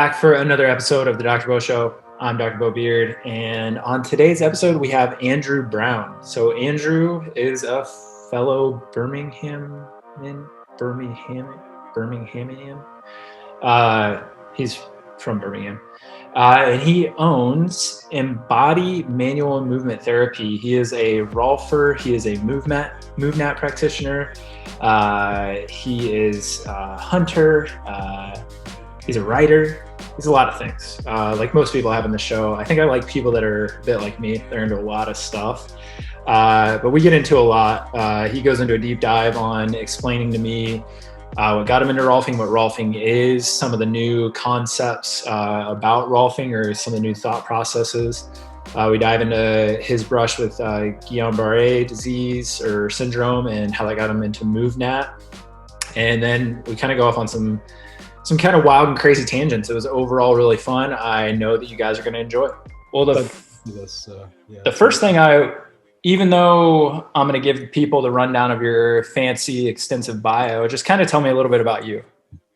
Back for another episode of the Dr. Beau Show. I'm Dr. Beau Beard, and on today's episode, we have Andrew Brown. So Andrew is a fellow Birminghamian. He's from Birmingham, and he owns Embody Manual Movement Therapy. He is a Rolfer. He is a MovNat practitioner. He is a hunter. He's a writer. He's a lot of things. Like most people have in the show. I think I like people that are a bit like me. They're into a lot of stuff. But we get into a lot. He goes into a deep dive on explaining to me what got him into Rolfing, what Rolfing is, some of the new concepts about Rolfing or some of the new thought processes. We dive into his brush with Guillain-Barré disease or syndrome and how that got him into MovNat. And then we kind of go off on some kind of wild and crazy tangents. It was overall really fun. I know that you guys are going to enjoy it. Well, the first thing even though I'm going to give people the rundown of your fancy, extensive bio, just kind of tell me a little bit about you.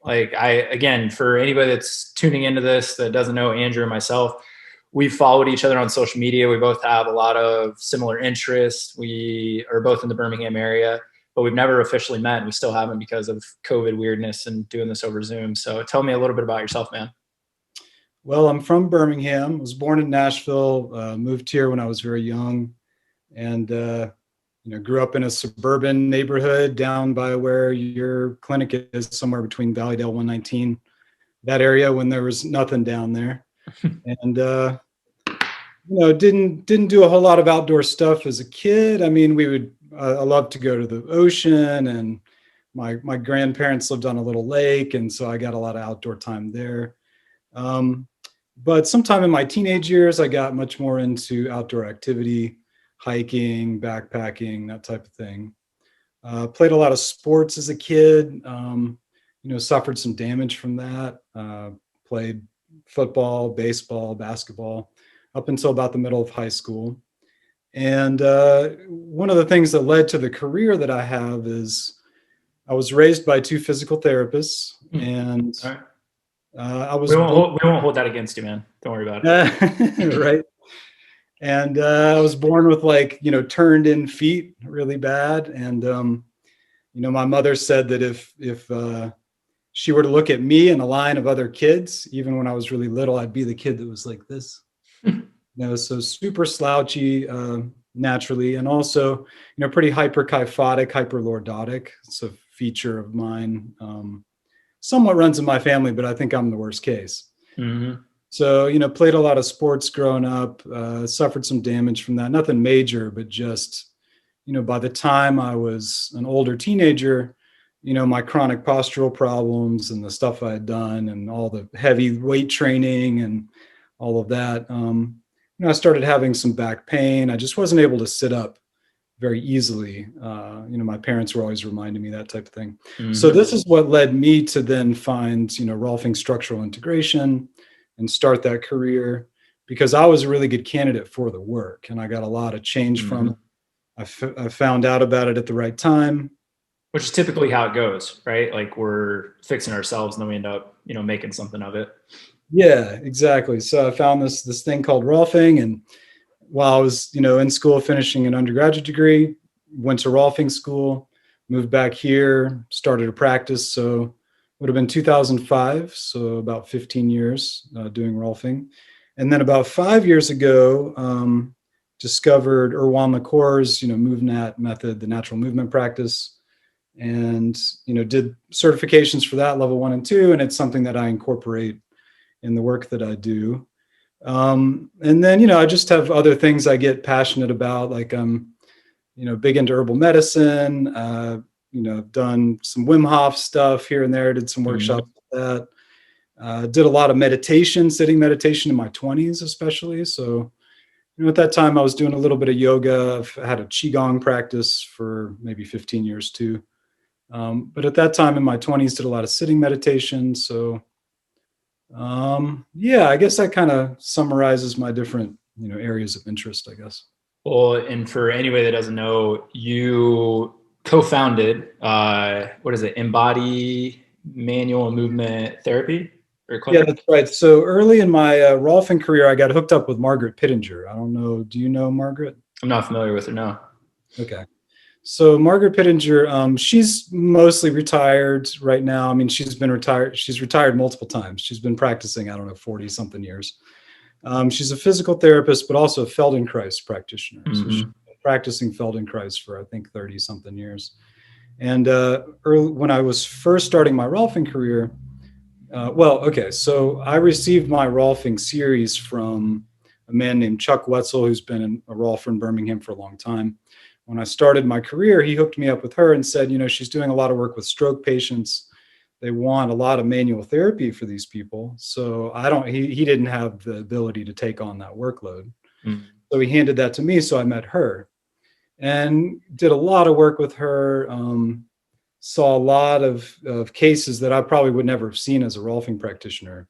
Again, for anybody that's tuning into this that doesn't know Andrew and myself, we've followed each other on social media. We both have a lot of similar interests. We are both in the Birmingham area, but we've never officially met, and we still haven't because of COVID weirdness and doing this over Zoom. So tell me a little bit about yourself, man. Well, I'm from Birmingham. I was born in Nashville, moved here when I was very young, and grew up in a suburban neighborhood down by where your clinic is, somewhere between Valleydale 119, that area, when there was nothing down there. And didn't do a whole lot of outdoor stuff as a kid. I mean, I loved to go to the ocean, and my grandparents lived on a little lake, and so I got a lot of outdoor time there. But sometime in my teenage years, I got much more into outdoor activity, hiking, backpacking, that type of thing. Played a lot of sports as a kid, suffered some damage from that. Played football, baseball, basketball, up until about the middle of high school. And one of the things that led to the career that I have is I was raised by two physical therapists, and All right. I was. We won't hold that against you, man. Don't worry about it. Right. And I was born with turned in feet really bad. And, my mother said that if she were to look at me in a line of other kids, even when I was really little, I'd be the kid that was like this. So super slouchy naturally, and also, pretty hyperkyphotic, hyperlordotic. It's a feature of mine. Somewhat runs in my family, but I think I'm the worst case. Mm-hmm. So, played a lot of sports growing up, suffered some damage from that. Nothing major, but just, by the time I was an older teenager, my chronic postural problems and the stuff I had done and all the heavy weight training and all of that, I started having some back pain. I just wasn't able to sit up very easily. My parents were always reminding me that type of thing. Mm-hmm. So this is what led me to then find, Rolfing structural integration and start that career, because I was a really good candidate for the work, and I got a lot of change from it. I found out about it at the right time. Which is typically how it goes, right? Like we're fixing ourselves and then we end up, making something of it. Yeah, exactly. So I found this thing called Rolfing, and while I was, in school finishing an undergraduate degree, went to Rolfing school, moved back here, started a practice. So would have been 2005, so about 15 years doing Rolfing. And then about 5 years ago, discovered Erwan LaCour's, MovNat method, the natural movement practice, and, did certifications for that, level 1 and 2. And it's something that I incorporate in the work that I do. And then, I just have other things I get passionate about, like I'm, big into herbal medicine, done some Wim Hof stuff here and there, did some workshops with that. Did a lot of meditation, sitting meditation in my 20s, especially. So, at that time I was doing a little bit of yoga. I've had a Qigong practice for maybe 15 years too. But at that time in my 20s, did a lot of sitting meditation. So, I guess that kind of summarizes my different, areas of interest, I guess. Well, and for anybody that doesn't know, you co-founded, Embody Manual Movement Therapy? or Yeah, clinic? that's right. So early in my Rolfing career, I got hooked up with Margaret Pittenger. I don't know. Do you know Margaret? I'm not familiar with it, no. Okay. So Margaret Pittenger, she's mostly retired right now. I mean, she's been retired. She's retired multiple times. She's been practicing, I don't know, 40 something years. She's a physical therapist, but also a Feldenkrais practitioner. So she's Mm-hmm. been practicing Feldenkrais for, I think, 30 something years. And when I was first starting my Rolfing career, so I received my Rolfing series from a man named Chuck Wetzel, who's been a Rolfer in Birmingham for a long time. When I started my career, he hooked me up with her and said, she's doing a lot of work with stroke patients. They want a lot of manual therapy for these people. So he didn't have the ability to take on that workload. Mm-hmm. So he handed that to me. So I met her and did a lot of work with her. Saw a lot of cases that I probably would never have seen as a Rolfing practitioner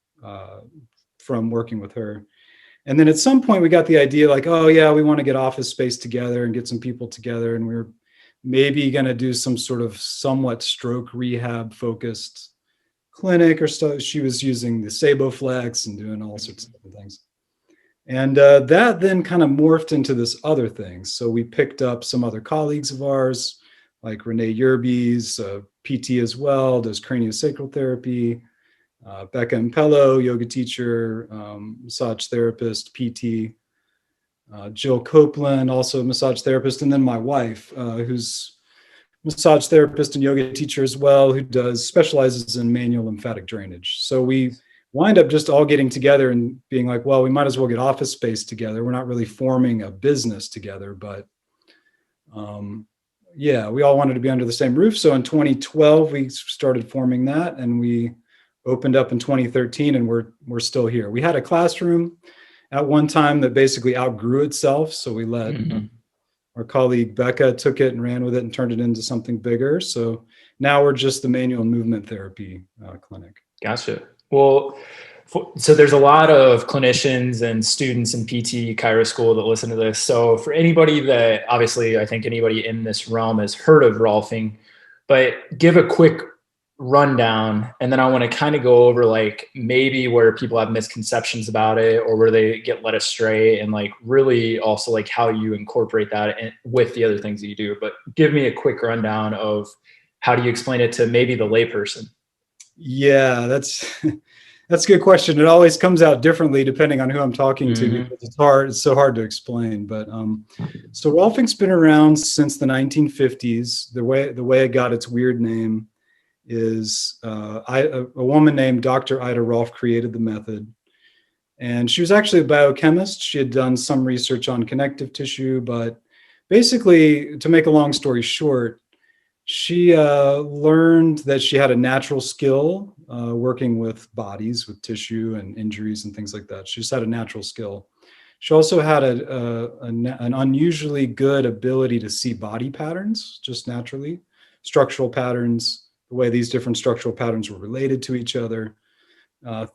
from working with her. And then at some point we got the idea like, oh yeah, we want to get office space together and get some people together. And we were maybe going to do some sort of somewhat stroke rehab focused clinic or stuff. She was using the Saboflex and doing all sorts of different things. And that then kind of morphed into this other thing. So we picked up some other colleagues of ours, like Renee Yerby's, PT as well, does craniosacral therapy. Becca Impello, yoga teacher, massage therapist, PT. Jill Copeland, also a massage therapist. And then my wife, who's massage therapist and yoga teacher as well, who specializes in manual lymphatic drainage. So we wind up just all getting together and being like, well, we might as well get office space together. We're not really forming a business together, but yeah, we all wanted to be under the same roof. So in 2012, we started forming that, and we opened up in 2013, and we're still here. We had a classroom at one time that basically outgrew itself. So we let our colleague Becca took it and ran with it and turned it into something bigger. So now we're just the manual and movement therapy clinic. Gotcha. Well, so there's a lot of clinicians and students in PT Chiro school that listen to this. So for anybody that, obviously, I think anybody in this realm has heard of Rolfing, but give a quick rundown. And then I want to kind of go over like maybe where people have misconceptions about it or where they get led astray, and like really also like how you incorporate that with the other things that you do. But give me a quick rundown of how do you explain it to maybe the layperson? Yeah, that's a good question. It always comes out differently depending on who I'm talking to, because it's so hard to explain. But so Rolfing's been around since the 1950s. The way it got its weird name is a woman named Dr. Ida Rolf created the method. And she was actually a biochemist. She had done some research on connective tissue, but basically, to make a long story short, she learned that she had a natural skill working with bodies, with tissue and injuries and things like that. She just had a natural skill. She also had an unusually good ability to see body patterns, just naturally, structural patterns, the way these different structural patterns were related to each other,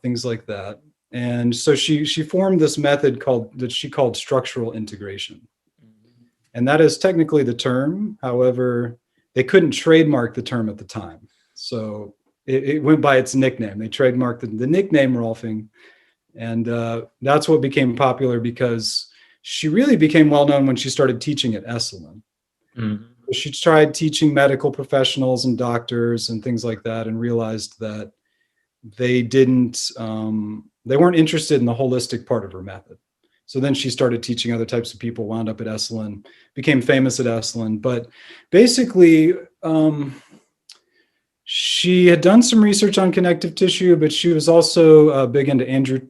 things like that. And so she formed this method that she called structural integration. And that is technically the term. However, they couldn't trademark the term at the time. So it went by its nickname. They trademarked the nickname Rolfing. And that's what became popular, because she really became well-known when she started teaching at Esalen. Mm-hmm. She tried teaching medical professionals and doctors and things like that, and realized that they weren't interested in the holistic part of her method. So then she started teaching other types of people, wound up at Esalen, became famous at Esalen. But basically, she had done some research on connective tissue, but she was also big into Andrew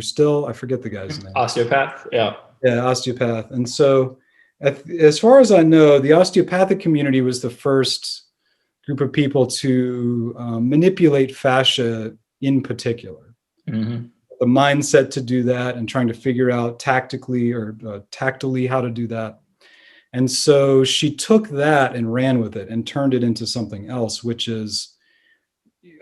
Still. I forget the guy's name. Osteopath. Yeah, osteopath. And so as far as I know, the osteopathic community was the first group of people to manipulate fascia in particular. Mm-hmm. The mindset to do that, and trying to figure out tactically or tactily how to do that. And so she took that and ran with it and turned it into something else, which is in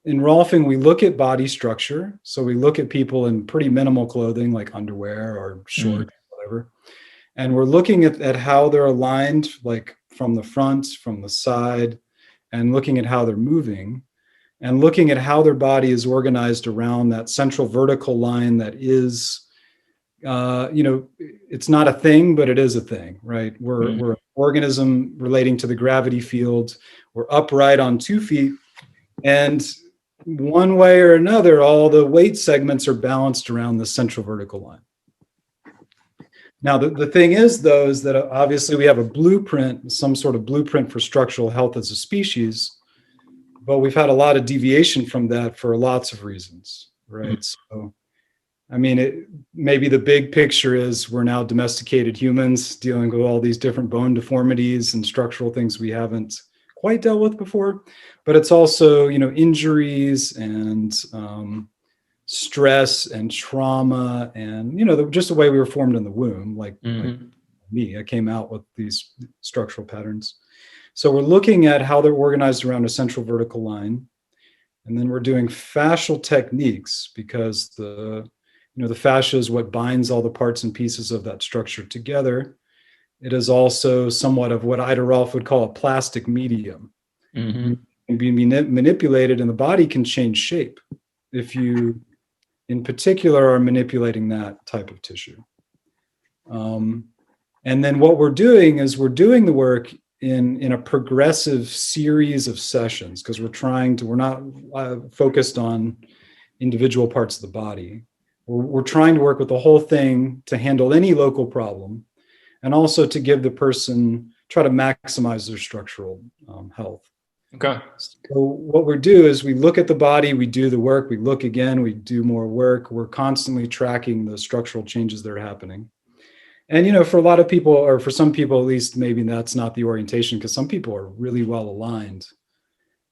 Rolfing, we look at body structure. So we look at people in pretty minimal clothing, like underwear or shorts, whatever. And we're looking at how they're aligned, like from the front, from the side, and looking at how they're moving. and looking at how their body is organized around that central vertical line that is, it's not a thing, but it is a thing, right? We're an organism relating to the gravity field. We're upright on 2 feet, and one way or another, all the weight segments are balanced around the central vertical line. Now, the thing is, though, is that obviously we have a blueprint, some sort of blueprint for structural health as a species, but we've had a lot of deviation from that for lots of reasons, right? So, I mean, maybe the big picture is we're now domesticated humans dealing with all these different bone deformities and structural things we haven't quite dealt with before, but it's also, injuries and stress and trauma and, just the way we were formed in the womb, like me, I came out with these structural patterns. So we're looking at how they're organized around a central vertical line. And then we're doing fascial techniques because the fascia is what binds all the parts and pieces of that structure together. It is also somewhat of what Ida Rolf would call a plastic medium. It can be manipulated, and the body can change shape if you, in particular, are manipulating that type of tissue. And then what we're doing is we're doing the work in a progressive series of sessions, because we're not focused on individual parts of the body. We're trying to work with the whole thing to handle any local problem, and also to give the person, try to maximize their structural health. Okay. So what we do is we look at the body, we do the work, we look again, we do more work. We're constantly tracking the structural changes that are happening. And, for a lot of people, or for some people at least, maybe that's not the orientation, because some people are really well aligned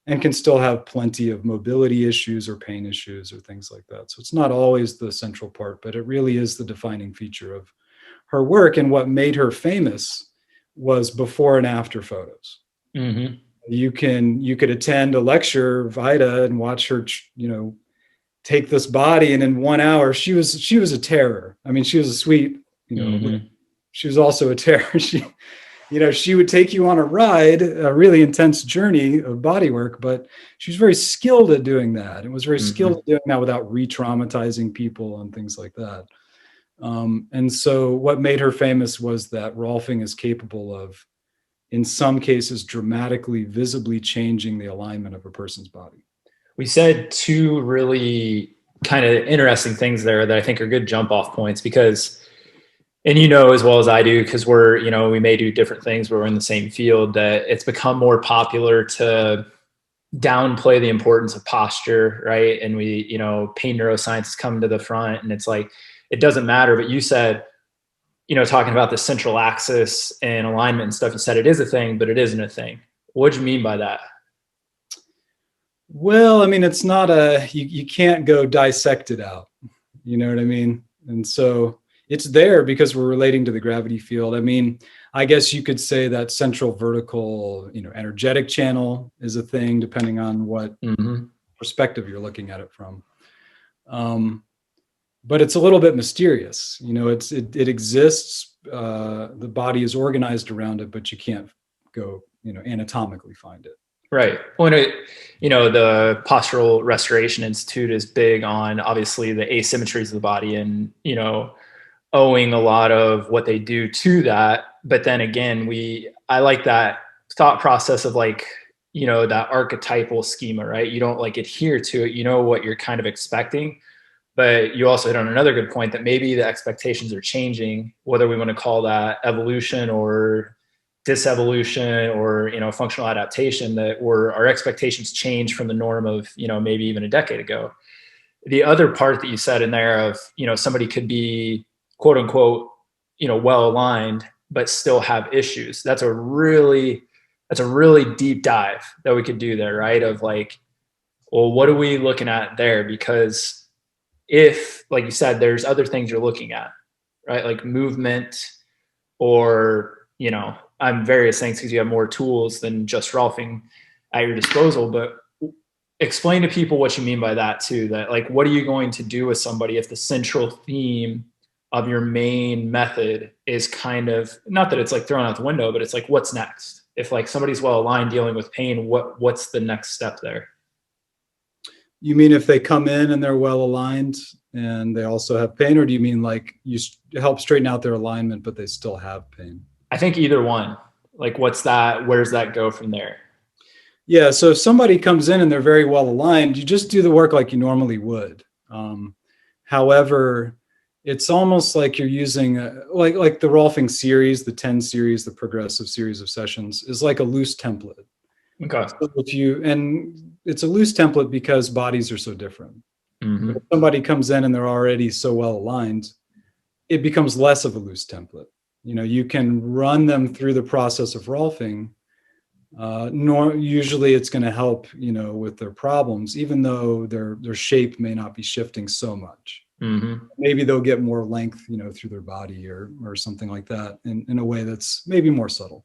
and can still have plenty of mobility issues or pain issues or things like that. So it's not always the central part, but it really is the defining feature of her work. And what made her famous was before and after photos. You could attend a lecture of Ida and watch her, take this body, and in 1 hour, she was a terror. I mean, she was a sweet, she was also a terror. She would take you on a ride, a really intense journey of body work, but she was very skilled at doing that, and was very skilled at doing that without re-traumatizing people and things like that. And so what made her famous was that Rolfing is capable of, in some cases, dramatically, visibly changing the alignment of a person's body. We said 2 really kind of interesting things there that I think are good jump off points, because, and as well as I do, because we may do different things, but we're in the same field, that it's become more popular to downplay the importance of posture, right? And pain neuroscience is coming to the front, and it's like, it doesn't matter. But you said, talking about the central axis and alignment and stuff, you said it is a thing, but it isn't a thing. What do you mean by that? Well, I mean, it's not you can't go dissect it out. You know what I mean? And so it's there because we're relating to the gravity field. I mean, I guess you could say that central vertical, energetic channel is a thing, depending on what perspective you're looking at it from. But it's a little bit mysterious. It exists. The body is organized around it, but you can't go, anatomically find it. Right. Well, the Postural Restoration Institute is big on, obviously, the asymmetries of the body, and, owing a lot of what they do to that. But then again, I like that thought process of that archetypal schema, right? You don't adhere to it, what you're kind of expecting. But you also hit on another good point, that maybe the expectations are changing, whether we want to call that evolution or disevolution or, functional adaptation, that our expectations change from the norm of, maybe even a decade ago. The other part that you said in there of, somebody could be quote unquote, well aligned, but still have issues. That's a really deep dive that we could do there, right? Of well, what are we looking at there? Because if, like you said, there's other things you're looking at, right? Like movement or, various things, because you have more tools than just Rolfing at your disposal. But explain to people what you mean by that too, that what are you going to do with somebody if the central theme of your main method is kind of, not that it's thrown out the window, but it's what's next? If somebody's well aligned dealing with pain, what's the next step there? You mean if they come in and they're well aligned and they also have pain, or do you mean like you help straighten out their alignment, but they still have pain? I think either one. Like, what's that? Where does that go from there? Yeah. So if somebody comes in and they're very well aligned, you just do the work like you normally would. However, it's almost like you're using like the Rolfing series, the 10 series, the progressive series of sessions is like a loose template. Okay. So and it's a loose template because bodies are so different. Mm-hmm. If somebody comes in and they're already so well aligned, it becomes less of a loose template. You can run them through the process of Rolfing. Usually it's going to help, with their problems, even though their shape may not be shifting so much. Mm-hmm. Maybe they'll get more length, through their body or something like that in a way that's maybe more subtle.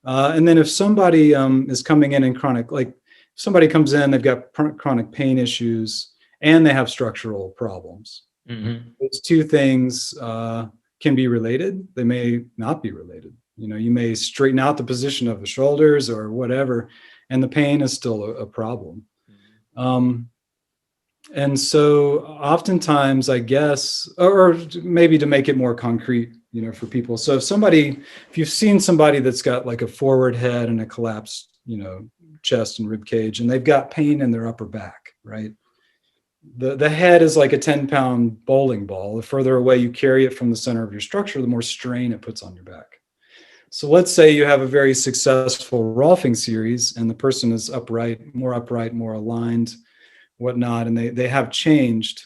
And then if somebody is coming in chronic, like somebody comes in, they've got chronic pain issues and they have structural problems. Mm-hmm. Those two things can be related. They may not be related. You may straighten out the position of the shoulders or whatever, and the pain is still a problem. And so oftentimes, I guess, or maybe to make it more concrete, for people. So if you've seen somebody that's got like a forward head and a collapsed, chest and rib cage, and they've got pain in their upper back, right? The head is like a 10-pound bowling ball. The further away you carry it from the center of your structure, the more strain it puts on your back. So let's say you have a very successful Rolfing series and the person is upright, more aligned, whatnot, and they have changed.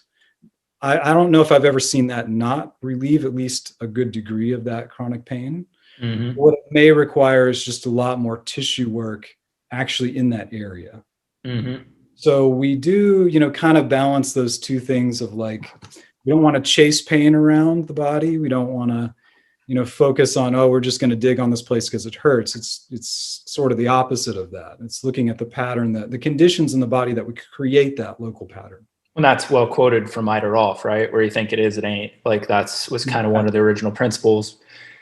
I don't know if I've ever seen that not relieve at least a good degree of that chronic pain. Mm-hmm. What it may require is just a lot more tissue work actually in that area. Mm-hmm. So we do, kind of balance those two things of like, we don't want to chase pain around the body. We don't want to, focus on, we're just going to dig on this place because it hurts. It's sort of the opposite of that. It's looking at the pattern, the conditions in the body that would create that local pattern. And that's well quoted from Ida Rolf, right? Where you think it is, it ain't. Like was kind of one of the original principles.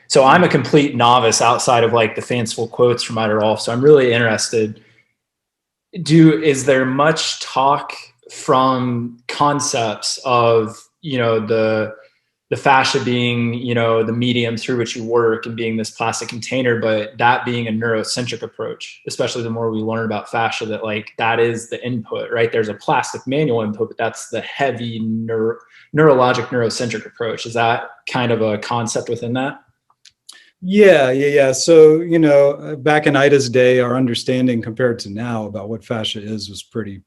So I'm a complete novice outside of like the fanciful quotes from Ida Rolf. So I'm really interested. Is there much talk from concepts of, the fascia being, the medium through which you work and being this plastic container, but that being a neurocentric approach, especially the more we learn about fascia, that like that is the input, right? There's a plastic manual input, but that's the heavy neurologic neurocentric approach. Is that kind of a concept within that? Yeah. So, back in Ida's day, our understanding compared to now about what fascia is was pretty,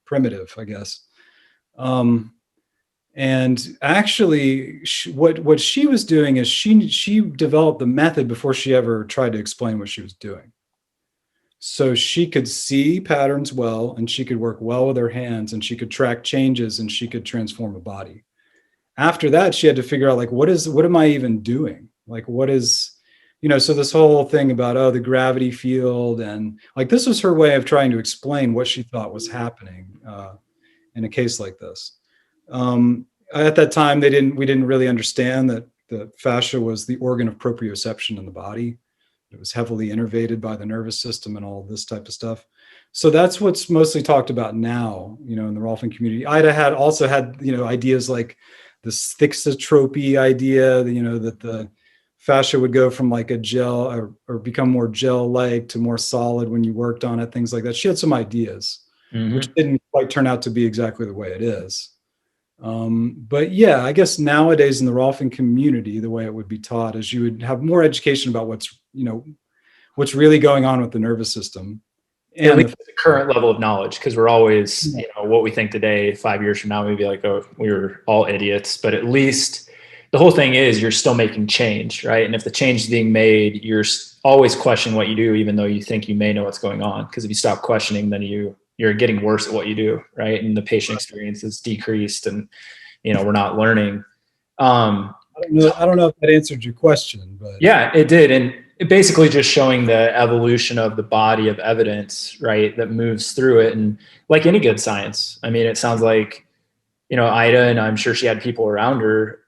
primitive, I guess. And actually, what she was doing is she developed the method before she ever tried to explain what she was doing. So she could see patterns well, and she could work well with her hands, and she could track changes, and she could transform a body. After that, she had to figure out like, what am I even doing? Like, what is, so this whole thing about, the gravity field, and like, this was her way of trying to explain what she thought was happening in a case like this. At that time, we didn't really understand that the fascia was the organ of proprioception in the body. It was heavily innervated by the nervous system and all this type of stuff. So that's what's mostly talked about now, in the Rolfing community. Ida also had, ideas like this thixotropy idea, that the fascia would go from like a gel or become more gel-like to more solid when you worked on it, things like that. She had some ideas, mm-hmm. which didn't quite turn out to be exactly the way it is. But yeah, I guess nowadays in the Rolfing community, the way it would be taught is you would have more education about what's really going on with the nervous system. And at least the current level of knowledge, because we're always, what we think today, 5 years from now, we'd be like, we were all idiots. But at least the whole thing is you're still making change, right? And if the change is being made, you're always questioning what you do, even though you think you may know what's going on. Because if you stop questioning, then you're getting worse at what you do, right? And the patient experience is decreased, and we're not learning. I don't know if that answered your question, but yeah, it did. And it basically just showing the evolution of the body of evidence, right, that moves through it. And like any good science, I mean, it sounds like, Ida, and I'm sure she had people around her,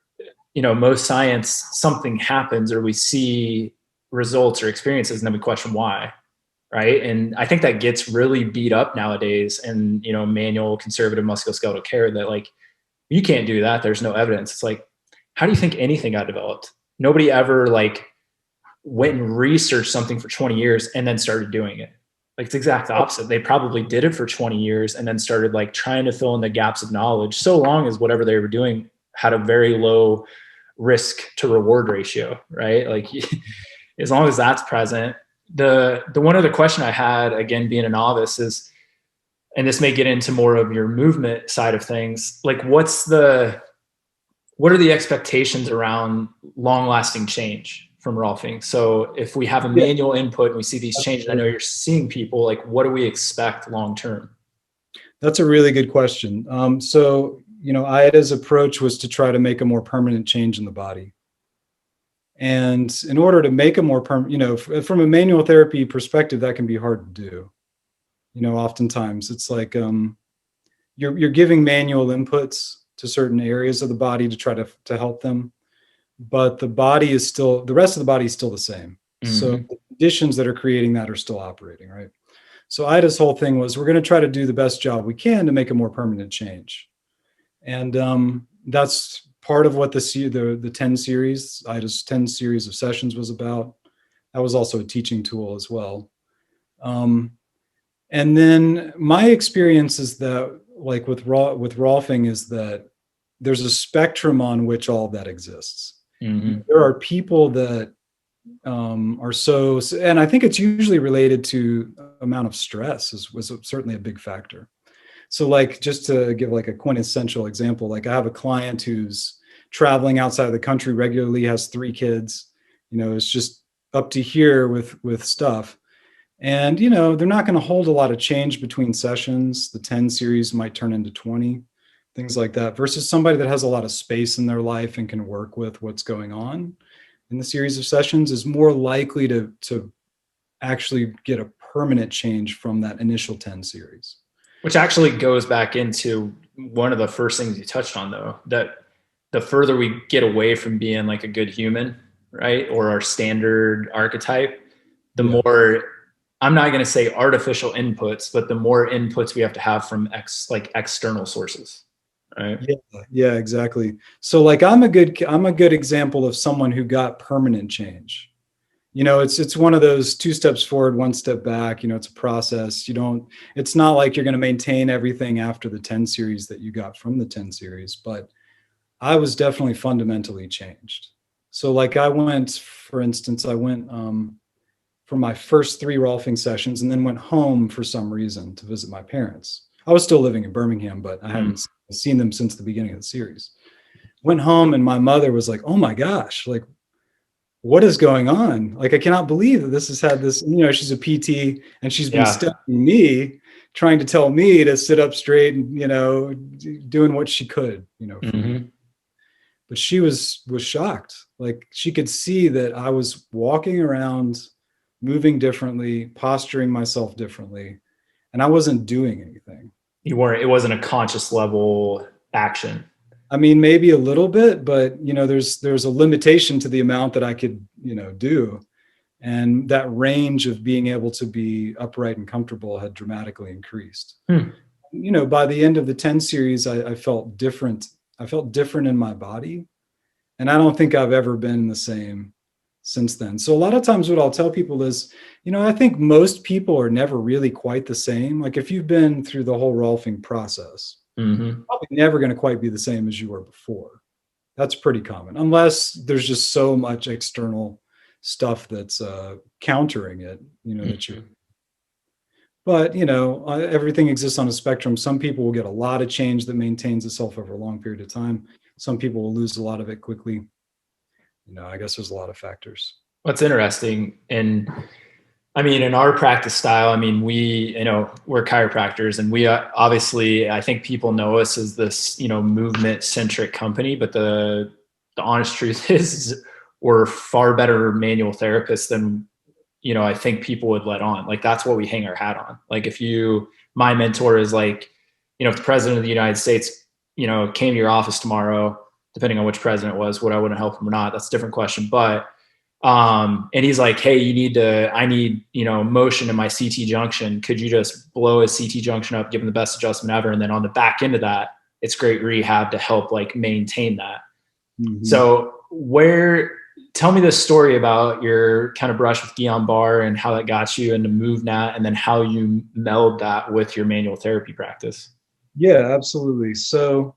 most science, something happens or we see results or experiences, and then we question why. right? And I think that gets really beat up nowadays in, you know, manual conservative musculoskeletal care, that like, you can't do that. There's no evidence. It's like, how do you think anything got developed? Nobody ever like went and researched something for 20 years and then started doing it. Like it's the exact opposite. They probably did it for 20 years and then started like trying to fill in the gaps of knowledge, so long as whatever they were doing had a very low risk to reward ratio, right? Like as long as that's present. The one other question I had, again, being a novice, is, and this may get into more of your movement side of things, like what are the expectations around long lasting change from Rolfing? So if we have a manual input and we see these changes, I know you're seeing people, like what do we expect long term? That's a really good question. So, you know, Ida's approach was to try to make a more permanent change in the body. And in order to make a more permanent, you know, from a manual therapy perspective, that can be hard to do. You know, oftentimes it's like you're giving manual inputs to certain areas of the body to try to help them, but the rest of the body is still the same. Mm-hmm. So the conditions that are creating that are still operating, right? So Ida's whole thing was, we're going to try to do the best job we can to make a more permanent change. And that's part of what the 10 series, Ida's 10 series of sessions was about. That was also a teaching tool as well. And then my experience is that, like with Rolfing, is that there's a spectrum on which all of that exists. Mm-hmm. There are people that are so, and I think it's usually related to amount of stress was certainly a big factor. So like, just to give like a quintessential example, like I have a client who's traveling outside of the country regularly, has 3 kids, you know, it's just up to here with stuff. And, you know, they're not going to hold a lot of change between sessions. The 10 series might turn into 20, things like that, versus somebody that has a lot of space in their life and can work with what's going on in the series of sessions is more likely to actually get a permanent change from that initial 10 series. Which actually goes back into one of the first things you touched on, though, that the further we get away from being like a good human, right, or our standard archetype, the more, I'm not going to say artificial inputs, but the more inputs we have to have from external sources. Right. Yeah, exactly. So like I'm a good example of someone who got permanent change. You know, it's one of those 2 steps forward, 1 step back. You know, it's a process. It's not like you're going to maintain everything after the 10 series that you got from the 10 series, but I was definitely fundamentally changed. So like I went for my first 3 Rolfing sessions and then went home for some reason to visit my parents. I was still living in Birmingham, but I hadn't seen them since the beginning of the series. Went home and my mother was like, oh my gosh, like, what is going on? Like, I cannot believe that this has had this, you know, she's a PT and she's been studying me, trying to tell me to sit up straight and, you know, doing what she could, you know, for me. But she was shocked. Like she could see that I was walking around, moving differently, posturing myself differently, and I wasn't doing anything. It wasn't a conscious level action. I mean, maybe a little bit, but you know, there's a limitation to the amount that I could, you know, do. And that range of being able to be upright and comfortable had dramatically increased. You know, by the end of the 10 series, I felt different. I felt different in my body. And I don't think I've ever been the same since then. So a lot of times what I'll tell people is, you know, I think most people are never really quite the same. Like if you've been through the whole Rolfing process, probably never going to quite be the same as you were before. That's pretty common, unless there's just so much external stuff that's countering it, you know, that you're. But, you know, everything exists on a spectrum. Some people will get a lot of change that maintains itself over a long period of time. Some people will lose a lot of it quickly. You know, I guess there's a lot of factors. What's interesting, and I mean, in our practice style, I mean, we're chiropractors, and we obviously, I think people know us as this, you know, movement centric company, but the honest truth is we're far better manual therapists than, you know, I think people would let on. Like that's what we hang our hat on. Like my mentor is like, you know, if the president of the United States, you know, came to your office tomorrow, depending on which president it was, would I want to help him or not? That's a different question. But And he's like, hey, I need, motion in my CT junction. Could you just blow a CT junction up, give him the best adjustment ever? And then on the back end of that, it's great rehab to help like maintain that. Mm-hmm. So tell me the story about your kind of brush with Guillain-Barré and how that got you into MovNat, and then how you meld that with your manual therapy practice. Yeah, absolutely. So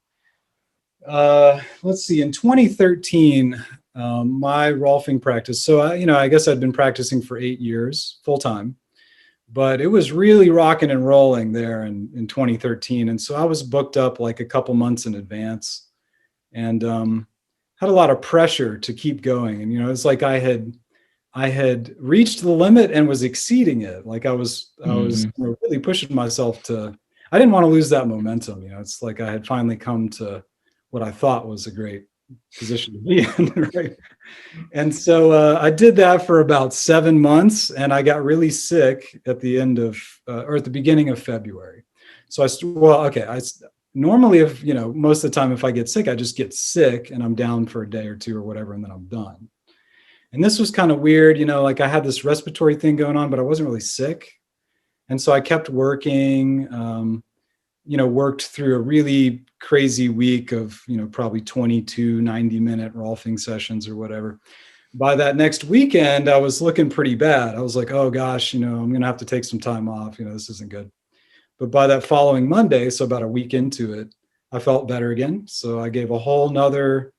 let's see, in 2013, my Rolfing practice. So I guess I'd been practicing for 8 years full time, but it was really rocking and rolling there in 2013. And so I was booked up like a couple months in advance, and had a lot of pressure to keep going. And it's like I had reached the limit and was exceeding it. Like I was really pushing myself to. I didn't want to lose that momentum. It's like I had finally come to what I thought was a great position to be in, right? And so I did that for about 7 months, and I got really sick at the end of, or at the beginning of February. So I normally, if most of the time, if I get sick, I just get sick and I'm down for a day or two or whatever, and then I'm done. And this was kind of weird, like I had this respiratory thing going on, but I wasn't really sick. And so I kept working, worked through a really crazy week of, probably 22 90-minute Rolfing sessions or whatever. By that next weekend, I was looking pretty bad. I was like, oh gosh, I'm going to have to take some time off. This isn't good. But by that following Monday, so about a week into it, I felt better again. So I gave a whole nother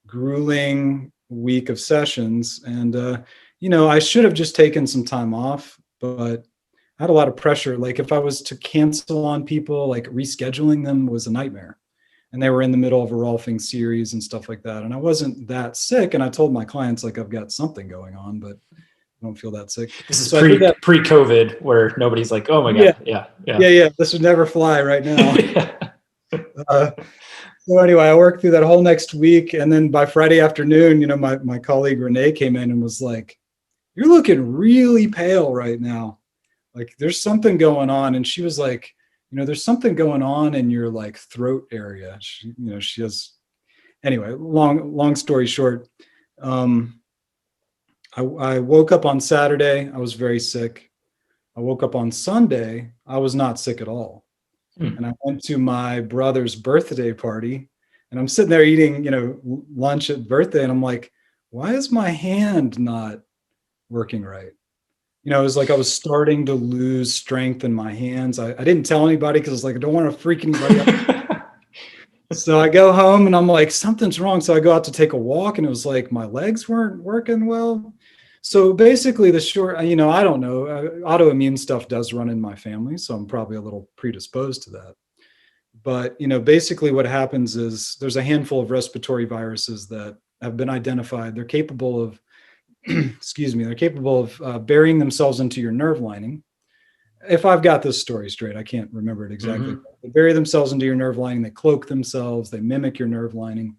grueling week of sessions. And, I should have just taken some time off, but I had a lot of pressure. Like if I was to cancel on people, like rescheduling them was a nightmare. And they were in the middle of a Rolfing series and stuff like that. And I wasn't that sick. And I told my clients, like, I've got something going on, but I don't feel that sick. This is pre-COVID where nobody's like, oh my God. Yeah. This would never fly right now. So anyway, I worked through that whole next week. And then by Friday afternoon, my colleague Renee came in and was like, you're looking really pale right now. Like there's something going on. And she was like, there's something going on in your like throat area. She has, anyway, long story short. I woke up on Saturday. I was very sick. I woke up on Sunday. I was not sick at all. And I went to my brother's birthday party, and I'm sitting there eating, lunch at birthday. And I'm like, why is my hand not working right? It was like I was starting to lose strength in my hands. I didn't tell anybody because I was like, I don't want to freak anybody out. So I go home and I'm like, something's wrong. So I go out to take a walk, and it was like my legs weren't working well. So basically the short, I don't know, autoimmune stuff does run in my family. So I'm probably a little predisposed to that. But, basically what happens is there's a handful of respiratory viruses that have been identified. They're capable of burying themselves into your nerve lining. If I've got this story straight, I can't remember it exactly. Mm-hmm. They bury themselves into your nerve lining. They cloak themselves. They mimic your nerve lining.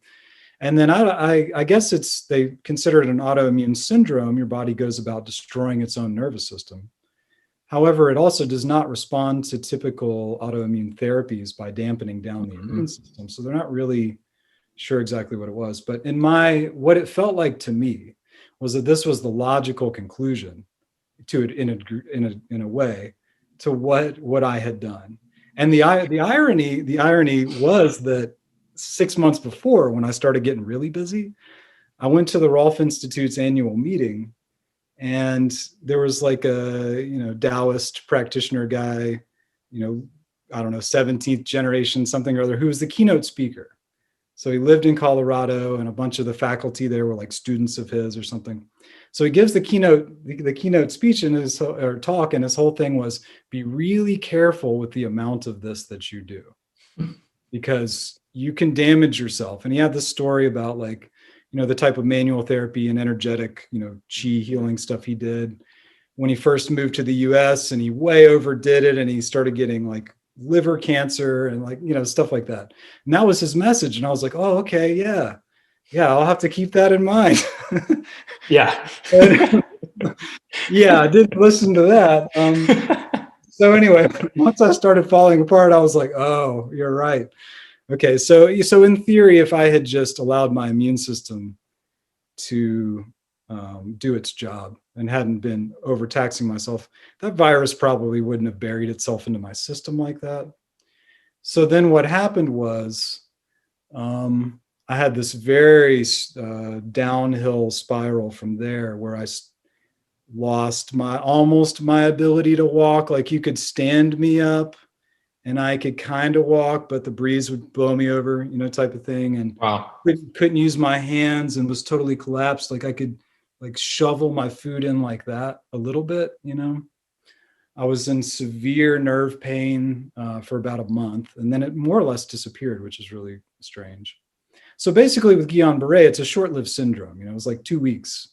And then I guess they consider it an autoimmune syndrome. Your body goes about destroying its own nervous system. However, it also does not respond to typical autoimmune therapies by dampening down the immune system. So they're not really sure exactly what it was. But what it felt like to me was that this was the logical conclusion to it in a way to what I had done. And the irony was that 6 months before, when I started getting really busy, I went to the Rolf Institute's annual meeting, and there was like a Taoist practitioner guy, I don't know, 17th generation something or other, who was the keynote speaker. So he lived in Colorado, and a bunch of the faculty there were like students of his or something. So he gives the keynote speech in his talk, and his whole thing was, be really careful with the amount of this that you do, because you can damage yourself. And he had this story about like, the type of manual therapy and energetic, chi healing stuff he did when he first moved to the US, and he way overdid it, and he started getting like liver cancer and like, stuff like that. And that was his message. And I was like, oh, okay. Yeah, I'll have to keep that in mind. Yeah. Yeah, I didn't listen to that. So anyway, once I started falling apart, I was like, oh, you're right. Okay. So in theory, if I had just allowed my immune system to do its job and hadn't been overtaxing myself, that virus probably wouldn't have buried itself into my system like that. So then what happened was I had this very downhill spiral from there where I lost almost my ability to walk. Like you could stand me up and I could kind of walk, but the breeze would blow me over, type of thing. And Wow. couldn't use my hands and was totally collapsed. Like I could like shovel my food in like that a little bit, I was in severe nerve pain for about a month, and then it more or less disappeared, which is really strange. So basically with Guillain-Barré, it's a short-lived syndrome. It was like 2 weeks,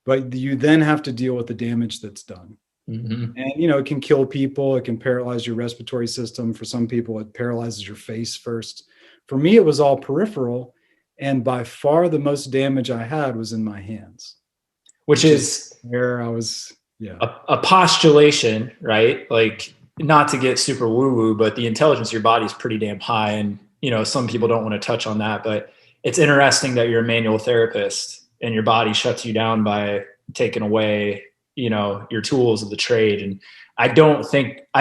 but you then have to deal with the damage that's done. Mm-hmm. And, it can kill people. It can paralyze your respiratory system. For some people, it paralyzes your face first. For me, it was all peripheral. And by far the most damage I had was in my hands. Which is where I was, yeah. A postulation, right? Like, not to get super woo-woo, but the intelligence of your body is pretty damn high. And, some people don't want to touch on that, but it's interesting that you're a manual therapist and your body shuts you down by taking away, your tools of the trade. And I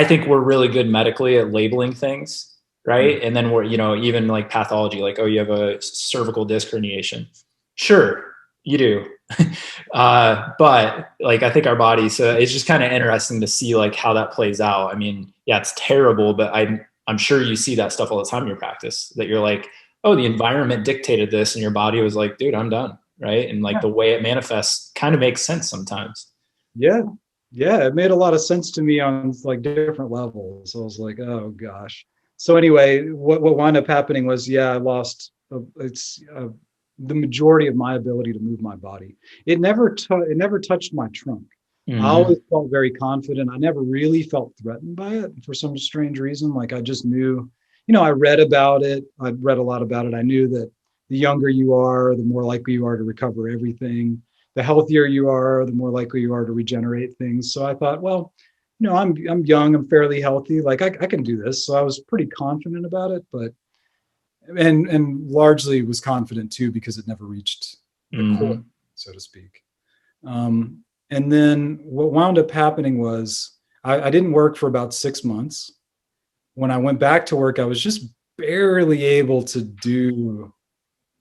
think we're really good medically at labeling things, right? Mm-hmm. And then we're, even like pathology, like, oh, you have a cervical disc herniation. Sure, you do. But like, I think our bodies, it's just kind of interesting to see like how that plays out. I mean, yeah, it's terrible, but I'm sure you see that stuff all the time in your practice, that you're like, oh, the environment dictated this, and your body was like, dude, I'm done. Right. And like the way it manifests kind of makes sense sometimes. Yeah. Yeah. It made a lot of sense to me on like different levels. I was like, oh gosh. So anyway, what wound up happening was, I lost the majority of my ability to move my body. It never touched my trunk. Mm-hmm. I always felt very confident. I never really felt threatened by it for some strange reason. Like I just knew, I read about it. I'd read a lot about it. I knew that the younger you are, the more likely you are to recover everything. The healthier you are, the more likely you are to regenerate things. So I thought, well, I'm young, I'm fairly healthy. Like I can do this. So I was pretty confident about it, but and largely was confident too, because it never reached the core, so to speak. And then what wound up happening was I didn't work for about 6 months. When I went back to work, I was just barely able to do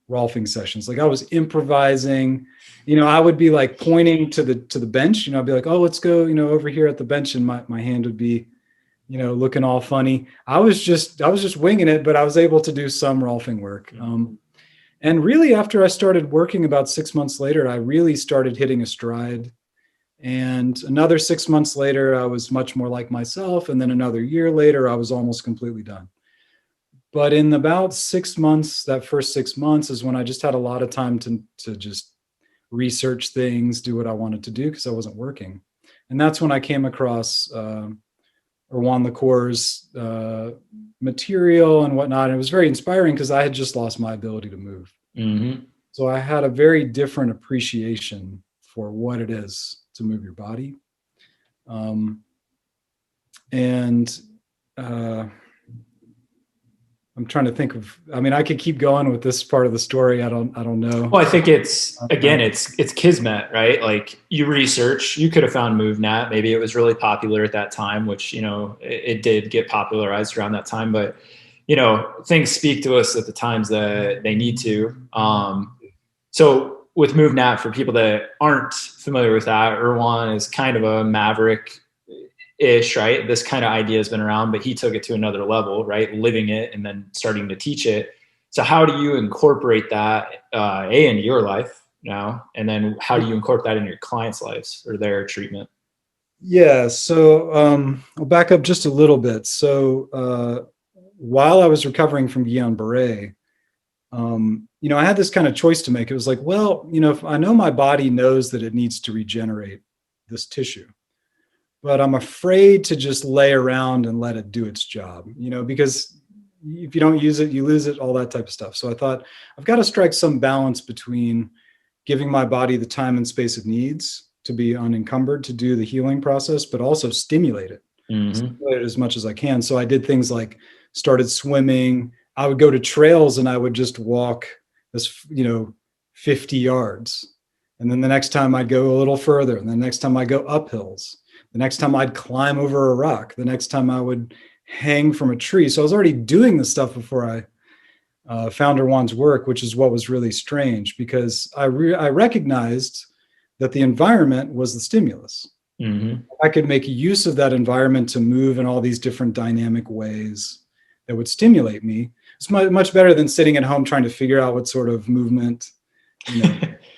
Rolfing sessions. Like I was improvising, I would be like pointing to the bench, I'd be like, oh, let's go, over here at the bench. And my hand would be, looking all funny. I was just winging it, but I was able to do some Rolfing work. And really after I started working about 6 months later, I really started hitting a stride. And another 6 months later, I was much more like myself. And then another year later, I was almost completely done. But in about 6 months, that first 6 months is when I just had a lot of time to just research things, do what I wanted to do because I wasn't working. And that's when I came across Erwan LaCour's material and whatnot. And it was very inspiring because I had just lost my ability to move. Mm-hmm. So I had a very different appreciation for what it is to move your body. I'm trying to think of, I could keep going with this part of the story. I don't know. Well, I think it's kismet, right? Like you research, you could have found MovNat. Maybe it was really popular at that time, which, it did get popularized around that time, but, things speak to us at the times that they need to. So with MovNat, for people that aren't familiar with that, Erwan is kind of a maverick ish, right? This kind of idea has been around, but he took it to another level, right? Living it and then starting to teach it. So how do you incorporate that into your life now? And then how do you incorporate that in your clients' lives or their treatment? Yeah. So I'll back up just a little bit. So while I was recovering from Guillain-Barré, I had this kind of choice to make. It was like, well, if I know my body knows that it needs to regenerate this tissue, but I'm afraid to just lay around and let it do its job, because if you don't use it, you lose it, all that type of stuff. So I thought I've got to strike some balance between giving my body the time and space it needs to be unencumbered to do the healing process, but also stimulate it, stimulate it as much as I can. So I did things like started swimming. I would go to trails and I would just walk this, 50 yards. And then the next time I'd go a little further. And the next time I'd go up hills. The next time I'd climb over a rock. The next time I would hang from a tree. So I was already doing the stuff before I found Erwan's work, which is what was really strange, because I recognized that the environment was the stimulus. Mm-hmm. I could make use of that environment to move in all these different dynamic ways that would stimulate me. It's much better than sitting at home trying to figure out what sort of movement,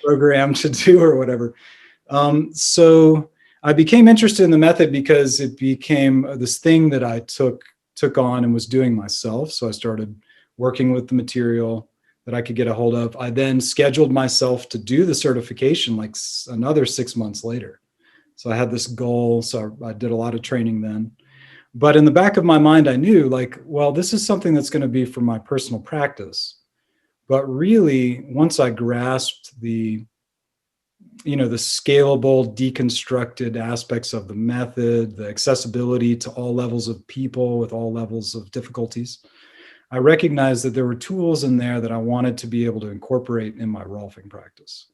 program to do or whatever. So I became interested in the method because it became this thing that I took on and was doing myself. So I started working with the material that I could get a hold of. I then scheduled myself to do the certification like another 6 months later. So I had this goal. So I did a lot of training then. But in the back of my mind, I knew like, well, this is something that's going to be for my personal practice. But really, once I grasped the scalable, deconstructed aspects of the method, the accessibility to all levels of people with all levels of difficulties, I recognized that there were tools in there that I wanted to be able to incorporate in my Rolfing practice.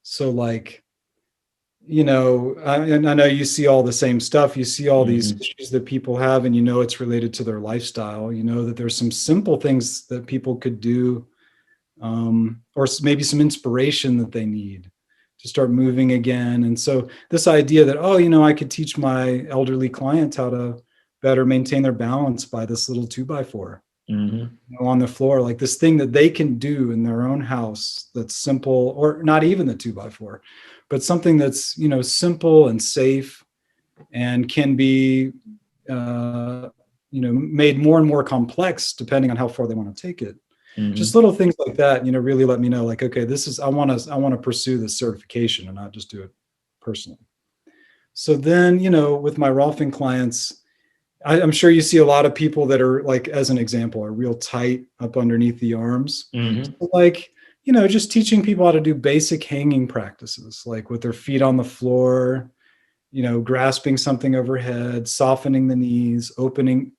So like, and I know you see all the same stuff. You see all these issues that people have, and it's related to their lifestyle. That there's some simple things that people could do, or maybe some inspiration that they need to start moving again. And so this idea that, I could teach my elderly clients how to better maintain their balance by this little 2x4 on the floor, like this thing that they can do in their own house that's simple, or not even the 2x4, but something that's, simple and safe and can be, made more and more complex depending on how far they want to take it. Just little things like that, really let me know like, okay, I want to pursue this certification and not just do it personally. So then, with my Rolfing clients, I'm sure you see a lot of people that are like, as an example, are real tight up underneath the arms. So like, just teaching people how to do basic hanging practices, like with their feet on the floor, grasping something overhead, softening the knees,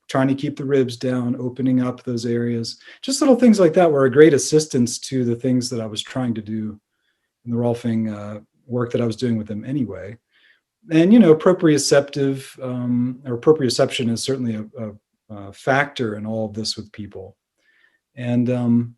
trying to keep the ribs down, opening up those areas. Just little things like that were a great assistance to the things that I was trying to do in the Rolfing work that I was doing with them anyway. And, proprioceptive or proprioception is certainly a factor in all of this with people. And,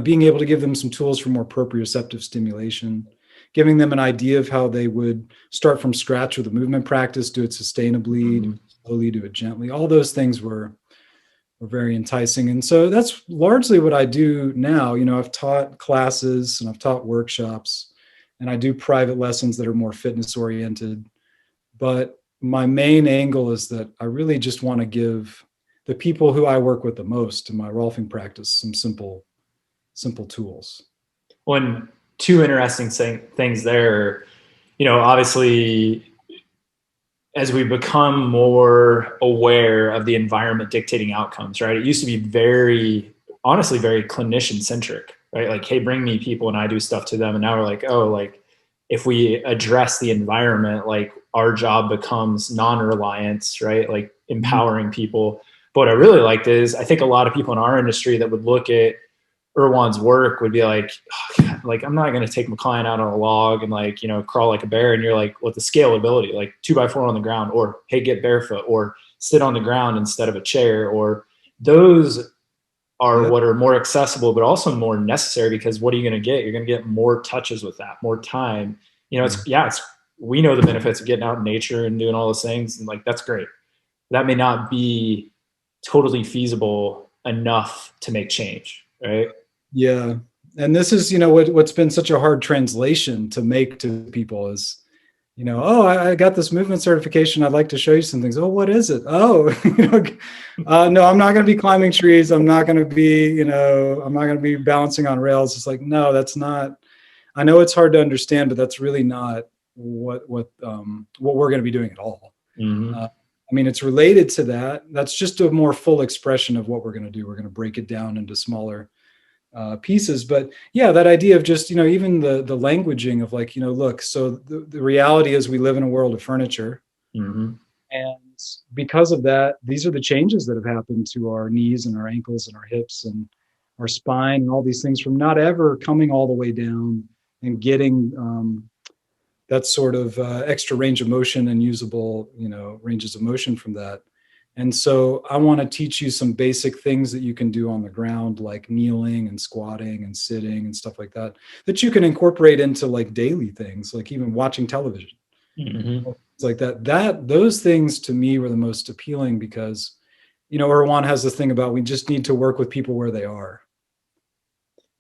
being able to give them some tools for more proprioceptive stimulation, giving them an idea of how they would start from scratch with a movement practice, do it sustainably, do it slowly, do it gently. All those things were very enticing. And so that's largely what I do now. I've taught classes and I've taught workshops, and I do private lessons that are more fitness oriented. But my main angle is that I really just want to give the people who I work with the most in my Rolfing practice some simple tools. One, two interesting things there. Obviously, as we become more aware of the environment dictating outcomes, right? It used to be honestly, very clinician centric, right? Like, hey, bring me people and I do stuff to them. And now we're like, oh, like if we address the environment, like our job becomes non-reliance, right? Like empowering people. But what I really liked is I think a lot of people in our industry that would look at Erwan's work would be like, oh, God, like, I'm not going to take my client out on a log and like, crawl like a bear. And you're like, with the scalability, like 2x4 on the ground, or hey, get barefoot, or sit on the ground instead of a chair, or those are what are more accessible, but also more necessary, because what are you going to get? You're going to get more touches with that, more time. We know the benefits of getting out in nature and doing all those things. And like, that's great. That may not be totally feasible enough to make change. Right. Yeah. And this is, what's been such a hard translation to make to people is, I got this movement certification. I'd like to show you some things. Oh, what is it? Oh, no, I'm not going to be climbing trees. I'm not going to be, I'm not going to be balancing on rails. It's like, no, that's not, I know it's hard to understand, but that's really not what we're going to be doing at all. It's related to that. That's just a more full expression of what we're going to do. We're going to break it down into smaller pieces. But yeah, that idea of just, even the languaging of like, look, so the reality is we live in a world of furniture. And because of that, these are the changes that have happened to our knees and our ankles and our hips and our spine and all these things from not ever coming all the way down and getting that sort of extra range of motion and usable, ranges of motion from that. And so I want to teach you some basic things that you can do on the ground, like kneeling and squatting and sitting and stuff like that, that you can incorporate into like daily things, like even watching television. Mm-hmm. It's like those things to me were the most appealing because, Erwan has this thing about we just need to work with people where they are.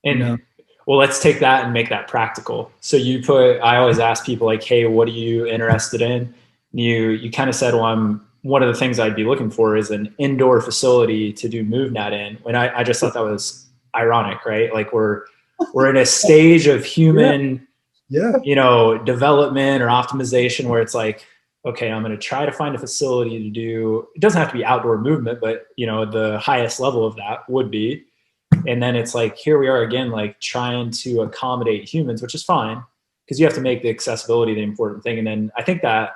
And well, let's take that and make that practical. So I always ask people like, hey, what are you interested in? You kind of said, well, one of the things I'd be looking for is an indoor facility to do MovNat in. And I just thought that was ironic, right? Like we're in a stage of human, development or optimization where it's like, okay, I'm going to try to find a facility to do, it doesn't have to be outdoor movement, but the highest level of that would be. And then it's like, here we are again, like trying to accommodate humans, which is fine because you have to make the accessibility the important thing. And then I think that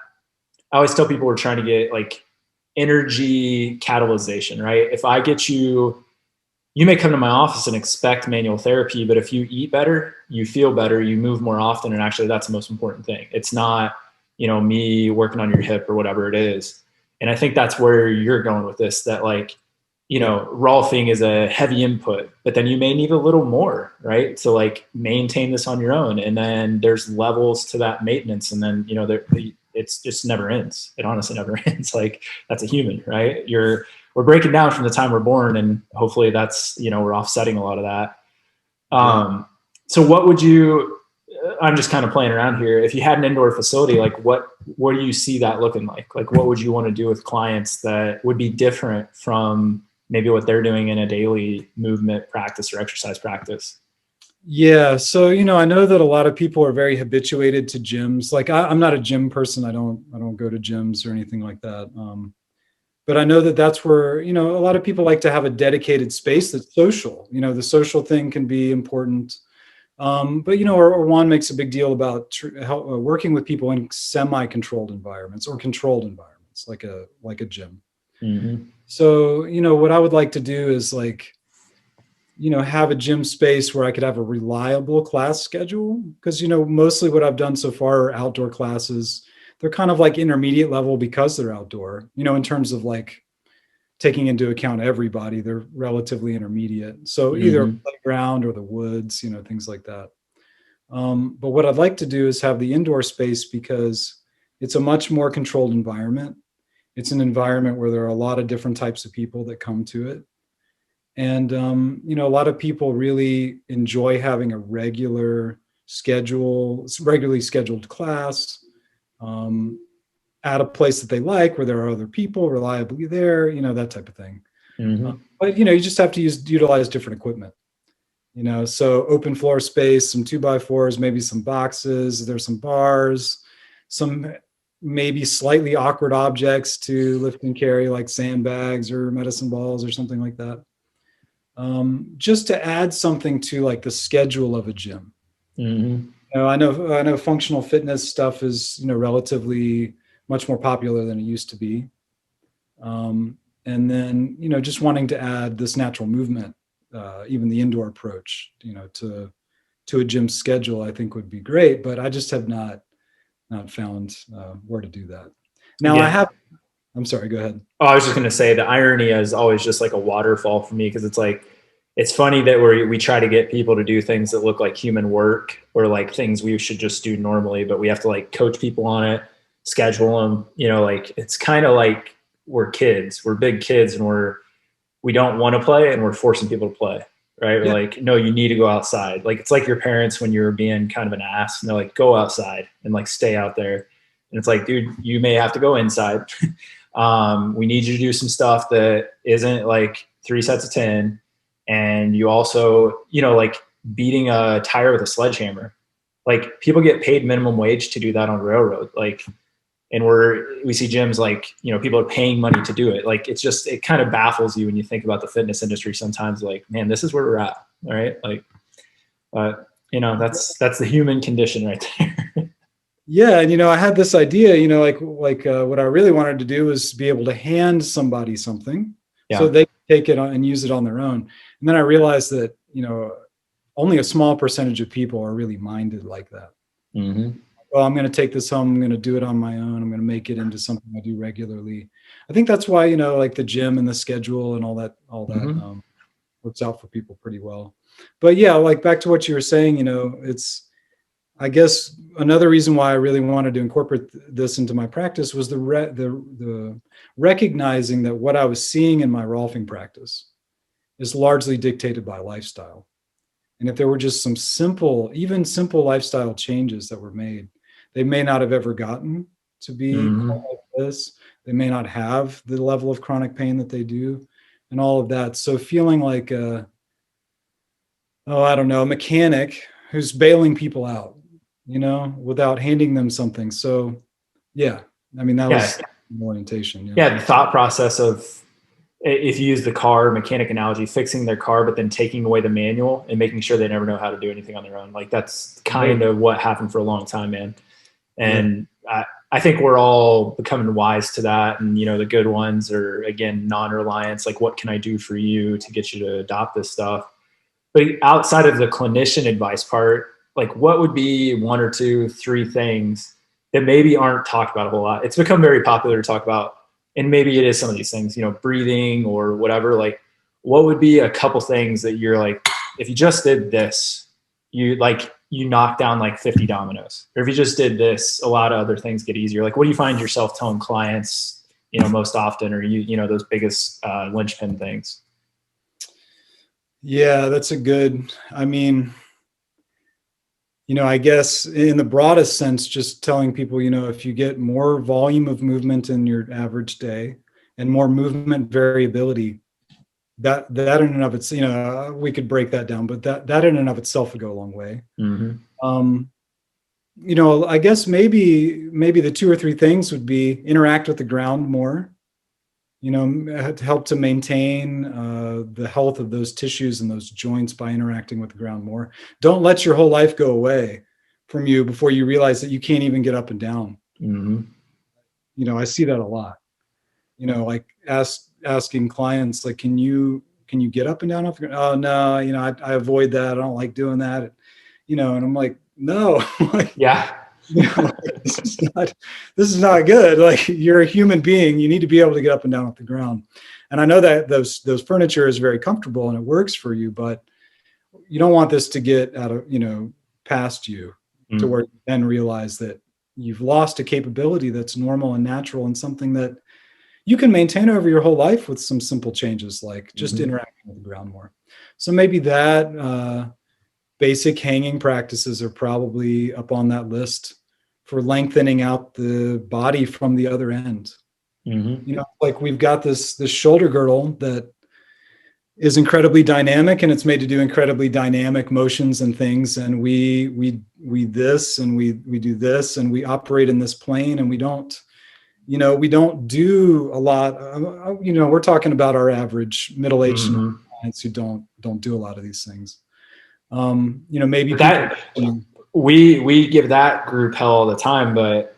I always tell people we're trying to get like energy catalyzation, right? If I get you may come to my office and expect manual therapy, but if you eat better, you feel better, you move more often. And actually that's the most important thing. It's not, me working on your hip or whatever it is. And I think that's where you're going with this, that like, Rolfing is a heavy input, but then you may need a little more, right? To like maintain this on your own. And then there's levels to that maintenance. And then, it's just never ends. It honestly never ends. Like that's a human, right? We're breaking down from the time we're born, and hopefully that's, we're offsetting a lot of that. So what would I'm just kind of playing around here. If you had an indoor facility, like what do you see that looking like? Like what would you want to do with clients that would be different from maybe what they're doing in a daily movement practice or exercise practice? Yeah. So, I know that a lot of people are very habituated to gyms. Like I'm not a gym person. I don't go to gyms or anything like that. But I know that that's where, a lot of people like to have a dedicated space that's social. The social thing can be important. But, Juan makes a big deal about working with people in semi-controlled environments or controlled environments, like a gym. Mm-hmm. So, what I would like to do is like, have a gym space where I could have a reliable class schedule. Because, mostly what I've done so far are outdoor classes. They're kind of like intermediate level because they're outdoor, in terms of like taking into account everybody, they're relatively intermediate. So either a playground or the woods, things like that. But what I'd like to do is have the indoor space because it's a much more controlled environment. It's an environment where there are a lot of different types of people that come to it. And, a lot of people really enjoy having a regularly scheduled class at a place that they like, where there are other people reliably there, that type of thing. But, you just have to utilize different equipment, so open floor space, some 2x4s, maybe some boxes, there's some bars, some maybe slightly awkward objects to lift and carry, like sandbags or medicine balls or something like that. Just to add something to like the schedule of a gym. I know functional fitness stuff is, relatively much more popular than it used to be. And then, just wanting to add this natural movement, even the indoor approach, to a gym schedule, I think would be great, but I just have not found where to do that. Now I'm sorry, go ahead. Oh, I was just going to say the irony is always just like a waterfall for me, because it's like, it's funny that we try to get people to do things that look like human work or like things we should just do normally, but we have to like coach people on it, schedule them, like it's kind of like we're big kids and we don't want to play and we're forcing people to play. Right. We're like, no, you need to go outside. Like, it's like your parents when you were being kind of an ass and they're like, go outside and like stay out there. And it's like, dude, you may have to go inside. We need you to do some stuff that isn't like 3 sets of 10. And you also, like beating a tire with a sledgehammer, like people get paid minimum wage to do that on railroad. Like, and we see gyms like, people are paying money to do it. Like, it kind of baffles you when you think about the fitness industry sometimes, like, man, this is where we're at. All right. Like, that's the human condition right there. Yeah. And, I had this idea, like what I really wanted to do was be able to hand somebody something so they can take it on and use it on their own. And then I realized that, only a small percentage of people are really minded like that. Mm-hmm. Well, I'm going to take this home. I'm going to do it on my own. I'm going to make it into something I do regularly. I think that's why, like the gym and the schedule and all that Mm-hmm. works out for people pretty well. But yeah, like back to what you were saying, it's, I guess another reason why I really wanted to incorporate this into my practice was the recognizing that what I was seeing in my Rolfing practice is largely dictated by lifestyle. And if there were just some even simple lifestyle changes that were made, they may not have ever gotten to be Mm-hmm. quite like this. They may not have the level of chronic pain that they do and all of that. So feeling like, I don't know, a mechanic who's bailing people out, without handing them something. So yeah, I mean, that Yeah. was the orientation. Yeah. Yeah. The thought process of, if you use the car mechanic analogy, fixing their car, but then taking away the manual and making sure they never know how to do anything on their own. Like that's kind of what happened for a long time, man. And I think we're all becoming wise to that. And, the good ones are, again, non-reliance. Like, what can I do for you to get you to adopt this stuff? But outside of the clinician advice part, like what would be one or two, three things that maybe aren't talked about a whole lot? It's become very popular to talk about, and maybe it is some of these things, breathing or whatever. Like, what would be a couple things that you're like, if you just did this, you knock down like 50 dominoes, or if you just did this, a lot of other things get easier. Like, what do you find yourself telling clients, most often, or those biggest linchpin things? Yeah, that's I mean, I guess in the broadest sense, just telling people, if you get more volume of movement in your average day and more movement variability, that in and of itself, we could break that down, but that in and of itself would go a long way. Mm-hmm. I guess maybe the two or three things would be interact with the ground more, to help to maintain the health of those tissues and those joints by interacting with the ground more. Don't let your whole life go away from you before you realize that you can't even get up and down. Mm-hmm. I see that a lot. Like asking clients, like, can you get up and down off the ground? Oh no, I avoid that. I don't like doing that. And I'm like, no, Yeah. this is not good. Like, you're a human being. You need to be able to get up and down off the ground. And I know that those furniture is very comfortable and it works for you, but you don't want this to get out of, past you to where you then realize that you've lost a capability that's normal and natural and something that you can maintain over your whole life with some simple changes, like just interacting with the ground more. So maybe that basic hanging practices are probably up on that list for lengthening out the body from the other end. Like we've got this shoulder girdle that is incredibly dynamic, and it's made to do incredibly dynamic motions and things. And we this and we do this, and we operate in this plane, and we don't do a lot. We're talking about our average middle-aged clients who don't do a lot of these things. Maybe that we give that group hell all the time, but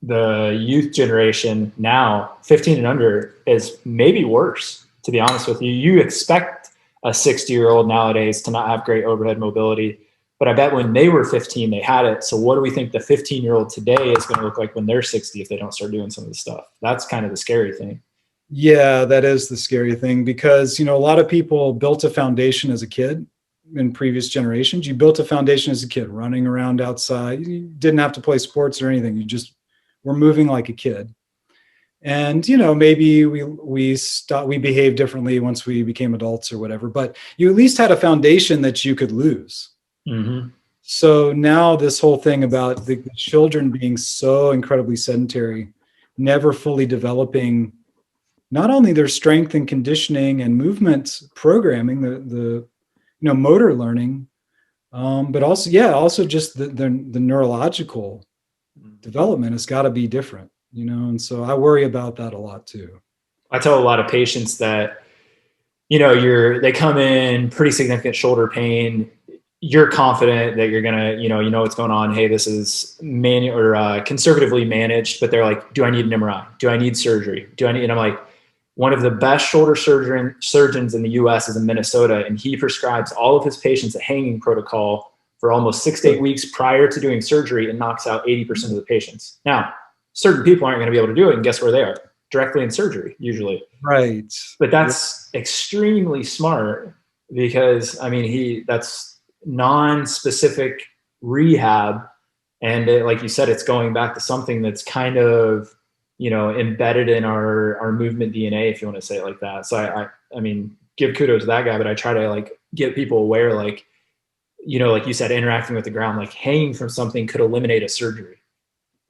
the youth generation now, 15 and under, is maybe worse, to be honest with you. You expect a 60-year-old nowadays to not have great overhead mobility, but I bet when they were 15, they had it. So what do we think the 15-year-old today is going to look like when they're 60 if they don't start doing some of the stuff? That's kind of the scary thing. Yeah, that is the scary thing, because, a lot of people built a foundation as a kid in previous generations. You built a foundation as a kid, running around outside. You didn't have to play sports or anything. You just were moving like a kid. And, maybe we behaved differently once we became adults or whatever, but you at least had a foundation that you could lose. So now this whole thing about the children being so incredibly sedentary, never fully developing not only their strength and conditioning and movement programming, the motor learning, but also just the neurological development has got to be different, and so I worry about that a lot too. I tell a lot of patients that, they come in pretty significant shoulder pain. You're confident that you're going to, you know what's going on. Hey, this is conservatively managed, but they're like, do I need an MRI? Do I need surgery? And I'm like, one of the best shoulder surgeons in the US is in Minnesota, and he prescribes all of his patients a hanging protocol for almost 6 to 8 weeks prior to doing surgery, and knocks out 80% of the patients. Now, certain people aren't going to be able to do it, and guess where they are? Directly in surgery, usually. Right. But that's extremely smart, because I mean, that's non-specific rehab. And like you said, it's going back to something that's kind of, embedded in our movement DNA, if you want to say it like that. So I mean, give kudos to that guy, but I try to like get people aware, like, like you said, interacting with the ground, like hanging from something could eliminate a surgery,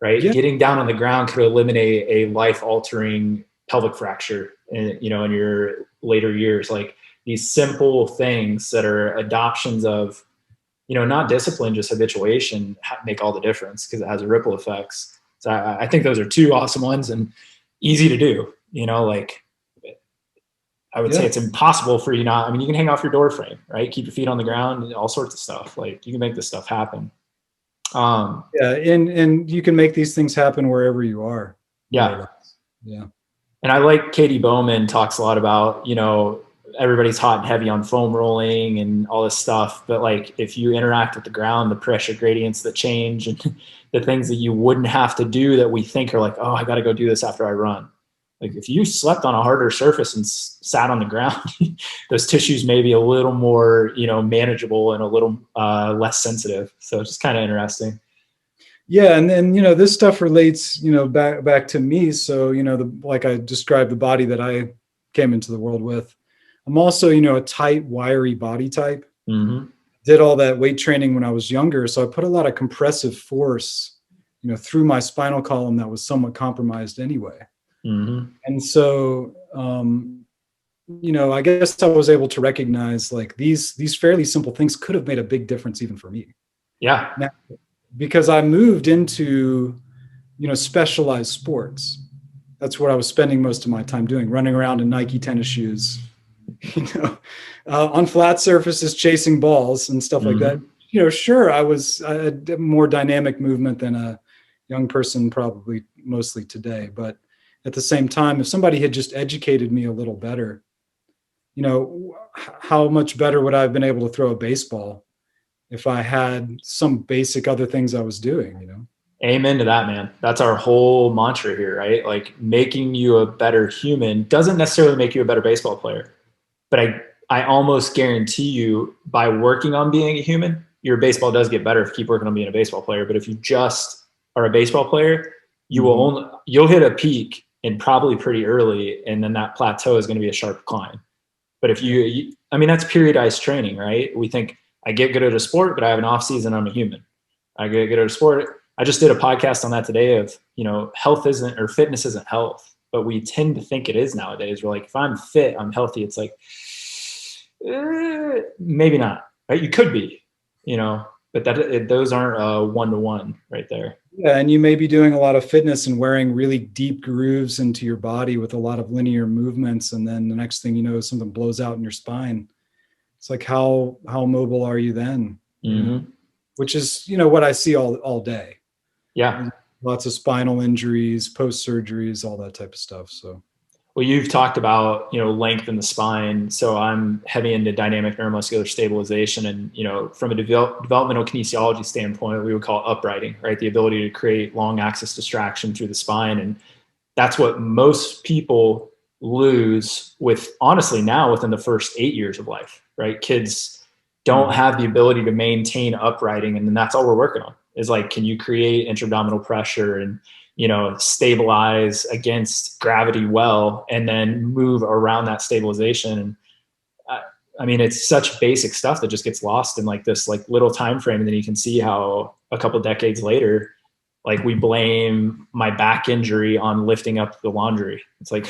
right? Yeah. Getting down on the ground could eliminate a life-altering pelvic fracture in your later years. Like these simple things that are adoptions of, not discipline, just habituation, make all the difference, because it has ripple effects. So I think those are two awesome ones and easy to do. Like I would say it's impossible for you not. I mean, you can hang off your door frame, right? Keep your feet on the ground, all sorts of stuff. Like you can make this stuff happen. And you can make these things happen wherever you are. Yeah. Yeah. And I like Katie Bowman talks a lot about, everybody's hot and heavy on foam rolling and all this stuff. But like, if you interact with the ground, the pressure gradients that change and the things that you wouldn't have to do that we think are like, oh, I got to go do this after I run. Like if you slept on a harder surface and sat on the ground, those tissues may be a little more, manageable and a little less sensitive. So it's just kind of interesting. Yeah. And then, this stuff relates, back to me. So, like I described the body that I came into the world with. I'm also, a tight, wiry body type. Mm-hmm. Did all that weight training when I was younger. So I put a lot of compressive force, through my spinal column that was somewhat compromised anyway. Mm-hmm. And so, I guess I was able to recognize like these fairly simple things could have made a big difference even for me. Yeah. Now, because I moved into, specialized sports. That's what I was spending most of my time doing, running around in Nike tennis shoes, on flat surfaces, chasing balls and stuff like that. Sure, I had more dynamic movement than a young person probably mostly today. But at the same time, if somebody had just educated me a little better, how much better would I have been able to throw a baseball if I had some basic other things I was doing, Amen to that, man. That's our whole mantra here, right? Like making you a better human doesn't necessarily make you a better baseball player. But I almost guarantee you, by working on being a human, your baseball does get better if you keep working on being a baseball player. But if you just are a baseball player, you'll hit a peak and probably pretty early, and then that plateau is going to be a sharp climb. But if that's periodized training, right? We think I get good at a sport, but I have an off season. I'm a human. I get good at a sport. I just did a podcast on that today of, health isn't, or fitness isn't health, but we tend to think it is nowadays. We're like, if I'm fit, I'm healthy. It's like, maybe not, right? You could be, but those aren't one-to-one right there. Yeah. And you may be doing a lot of fitness and wearing really deep grooves into your body with a lot of linear movements. And then the next thing you know, something blows out in your spine. It's like, how mobile are you then? Mm-hmm. Which is, what I see all day. Yeah. Lots of spinal injuries, post surgeries, all that type of stuff. So, well, you've talked about, length in the spine. So I'm heavy into dynamic neuromuscular stabilization. And, from a developmental kinesiology standpoint, we would call it uprighting, right? The ability to create long axis distraction through the spine. And that's what most people lose with, honestly, now within the first 8 years of life, right? Kids don't have the ability to maintain uprighting. And then that's all we're working on is like, can you create intra-abdominal pressure and, stabilize against gravity well, and then move around that stabilization. And it's such basic stuff that just gets lost in like this like little time frame. And then you can see how a couple decades later, like we blame my back injury on lifting up the laundry. It's like,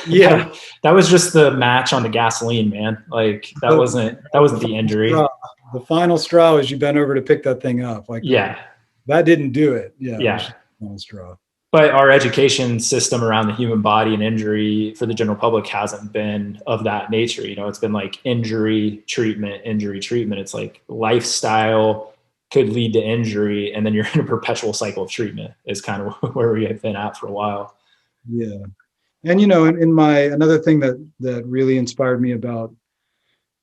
yeah, that was just the match on the gasoline, man. Like that wasn't the injury. The final straw is you bent over to pick that thing up. Like, that didn't do it. Yeah. Straw. But our education system around the human body and injury for the general public hasn't been of that nature. It's been like injury treatment. It's like lifestyle could lead to injury, and then you're in a perpetual cycle of treatment is kind of where we have been at for a while. Yeah. And, in my, another thing that really inspired me about,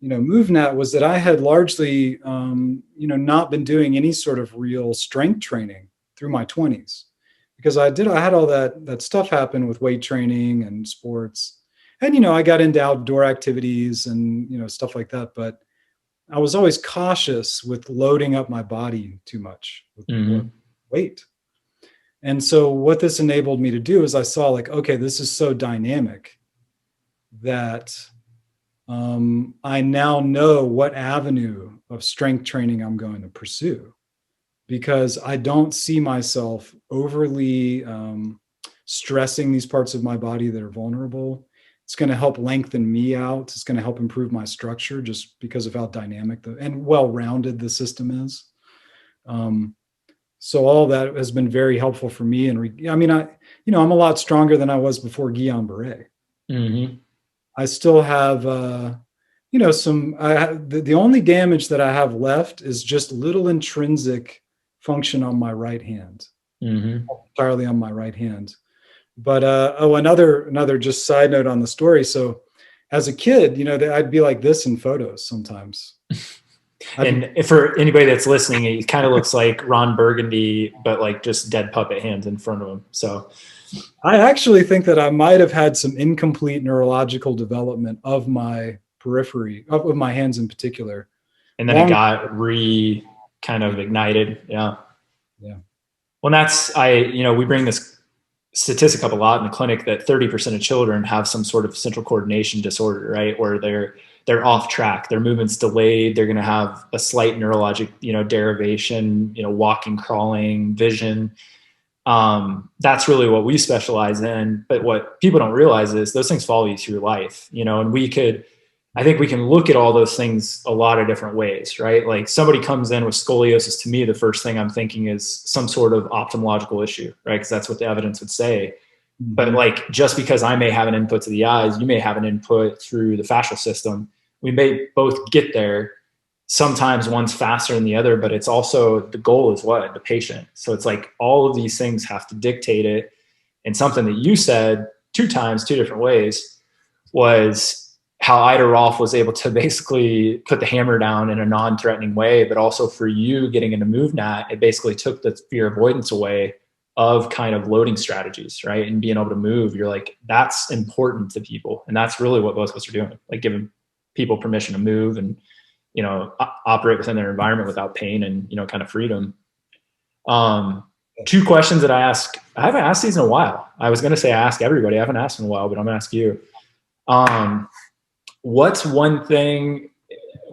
MovNat was that I had largely, not been doing any sort of real strength training through my 20s, because I had all that stuff happen with weight training and sports. And, I got into outdoor activities and, stuff like that. But I was always cautious with loading up my body too much with weight. And so what this enabled me to do is I saw like, okay, this is so dynamic that I now know what avenue of strength training I'm going to pursue, because I don't see myself overly stressing these parts of my body that are vulnerable. It's going to help lengthen me out. It's going to help improve my structure just because of how dynamic and well-rounded the system is. So all that has been very helpful for me. And I'm a lot stronger than I was before Guillain-Barré. Mm-hmm. I still have, the only damage that I have left is just little intrinsic function on my right hand, entirely on my right hand. But, another just side note on the story. So as a kid, I'd be like this in photos sometimes. And for anybody that's listening, it kind of looks like Ron Burgundy, but like just dead puppet hands in front of him. So I actually think that I might have had some incomplete neurological development of my periphery, of my hands in particular. And then it got kind of ignited. Yeah. Yeah. Well, we bring this statistic up a lot in the clinic that 30% of children have some sort of central coordination disorder, right? Where they're off track, their movement's delayed. They're going to have a slight neurologic, derivation, walking, crawling, vision. That's really what we specialize in. But what people don't realize is those things follow you through life, and I think we can look at all those things a lot of different ways, right? Like somebody comes in with scoliosis, to me, the first thing I'm thinking is some sort of ophthalmological issue, right? Because that's what the evidence would say. Mm-hmm. But like, just because I may have an input to the eyes, you may have an input through the fascial system. We may both get there. Sometimes one's faster than the other, but it's also, the goal is what? The patient. So it's like all of these things have to dictate it. And something that you said 2 times, 2 different ways, was how Ida Rolf was able to basically put the hammer down in a non-threatening way, but also for you getting into MovNat, it basically took the fear avoidance away of kind of loading strategies, right? And being able to move, you're like, that's important to people. And that's really what both of us are doing, like giving people permission to move and, operate within their environment without pain and, kind of freedom. 2 questions that I haven't asked these in a while. I was going to say I ask everybody. I haven't asked in a while, but I'm going to ask you. What's one thing,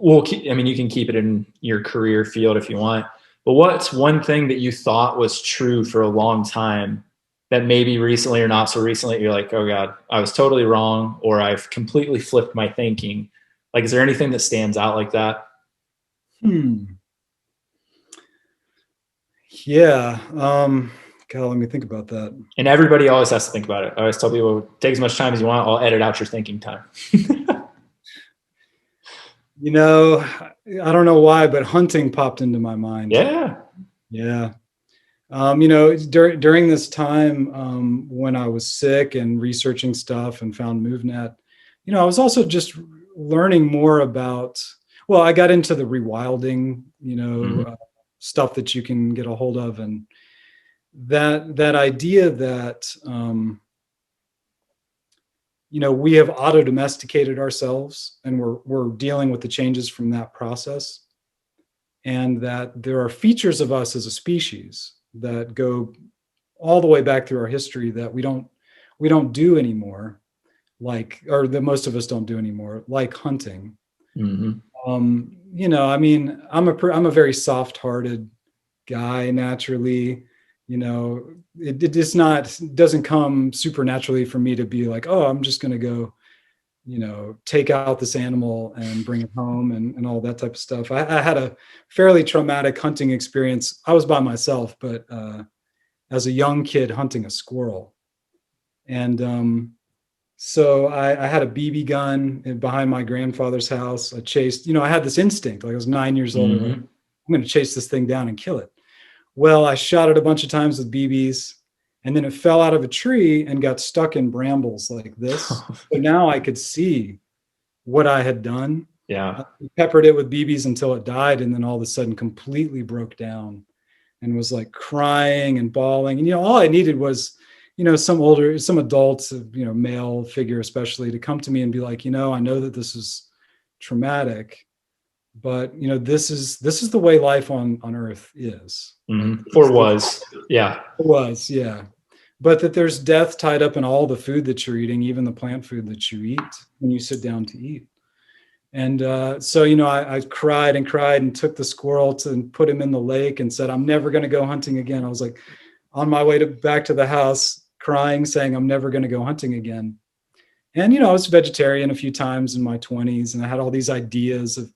you can keep it in your career field if you want, but what's one thing that you thought was true for a long time that maybe recently or not so recently, you're like, oh God, I was totally wrong, or I've completely flipped my thinking? Like, is there anything that stands out like that? Yeah. God, let me think about that. And everybody always has to think about it. I always tell people, take as much time as you want. I'll edit out your thinking time. I don't know why, but hunting popped into my mind. Yeah. Yeah. During this time, when I was sick and researching stuff and found MovNat, I was also just learning more about, I got into the rewilding, stuff that you can get a hold of. And that idea that, we have auto-domesticated ourselves and we're dealing with the changes from that process. And that there are features of us as a species that go all the way back through our history that we don't do anymore, or that most of us don't do anymore, like hunting. Mm-hmm. I'm a very soft-hearted guy naturally. It doesn't come supernaturally for me to be like, oh, I'm just going to go, take out this animal and bring it home and all that type of stuff. I had a fairly traumatic hunting experience. I was by myself, but as a young kid hunting a squirrel. And so I had a BB gun behind my grandfather's house. I chased, I had this instinct, like I was 9 years old. Mm-hmm. Like, I'm going to chase this thing down and kill it. Well, I shot it a bunch of times with BBs And then it fell out of a tree and got stuck in brambles like this. So now I could see what I had done. Yeah. I peppered it with BBs until it died, and then all of a sudden completely broke down and was like crying and bawling. And, all I needed was, some adults, male figure especially, to come to me and be like, I know that this is traumatic, but this is the way life on earth is. Mm-hmm. Or was. Yeah. It was, yeah. But that there's death tied up in all the food that you're eating, even the plant food that you eat when you sit down to eat. And so, I cried and cried and took the squirrel and put him in the lake and said, I'm never going to go hunting again. I was like on my way back to the house crying, saying, I'm never going to go hunting again. And, I was vegetarian a few times in my 20s, and I had all these ideas of,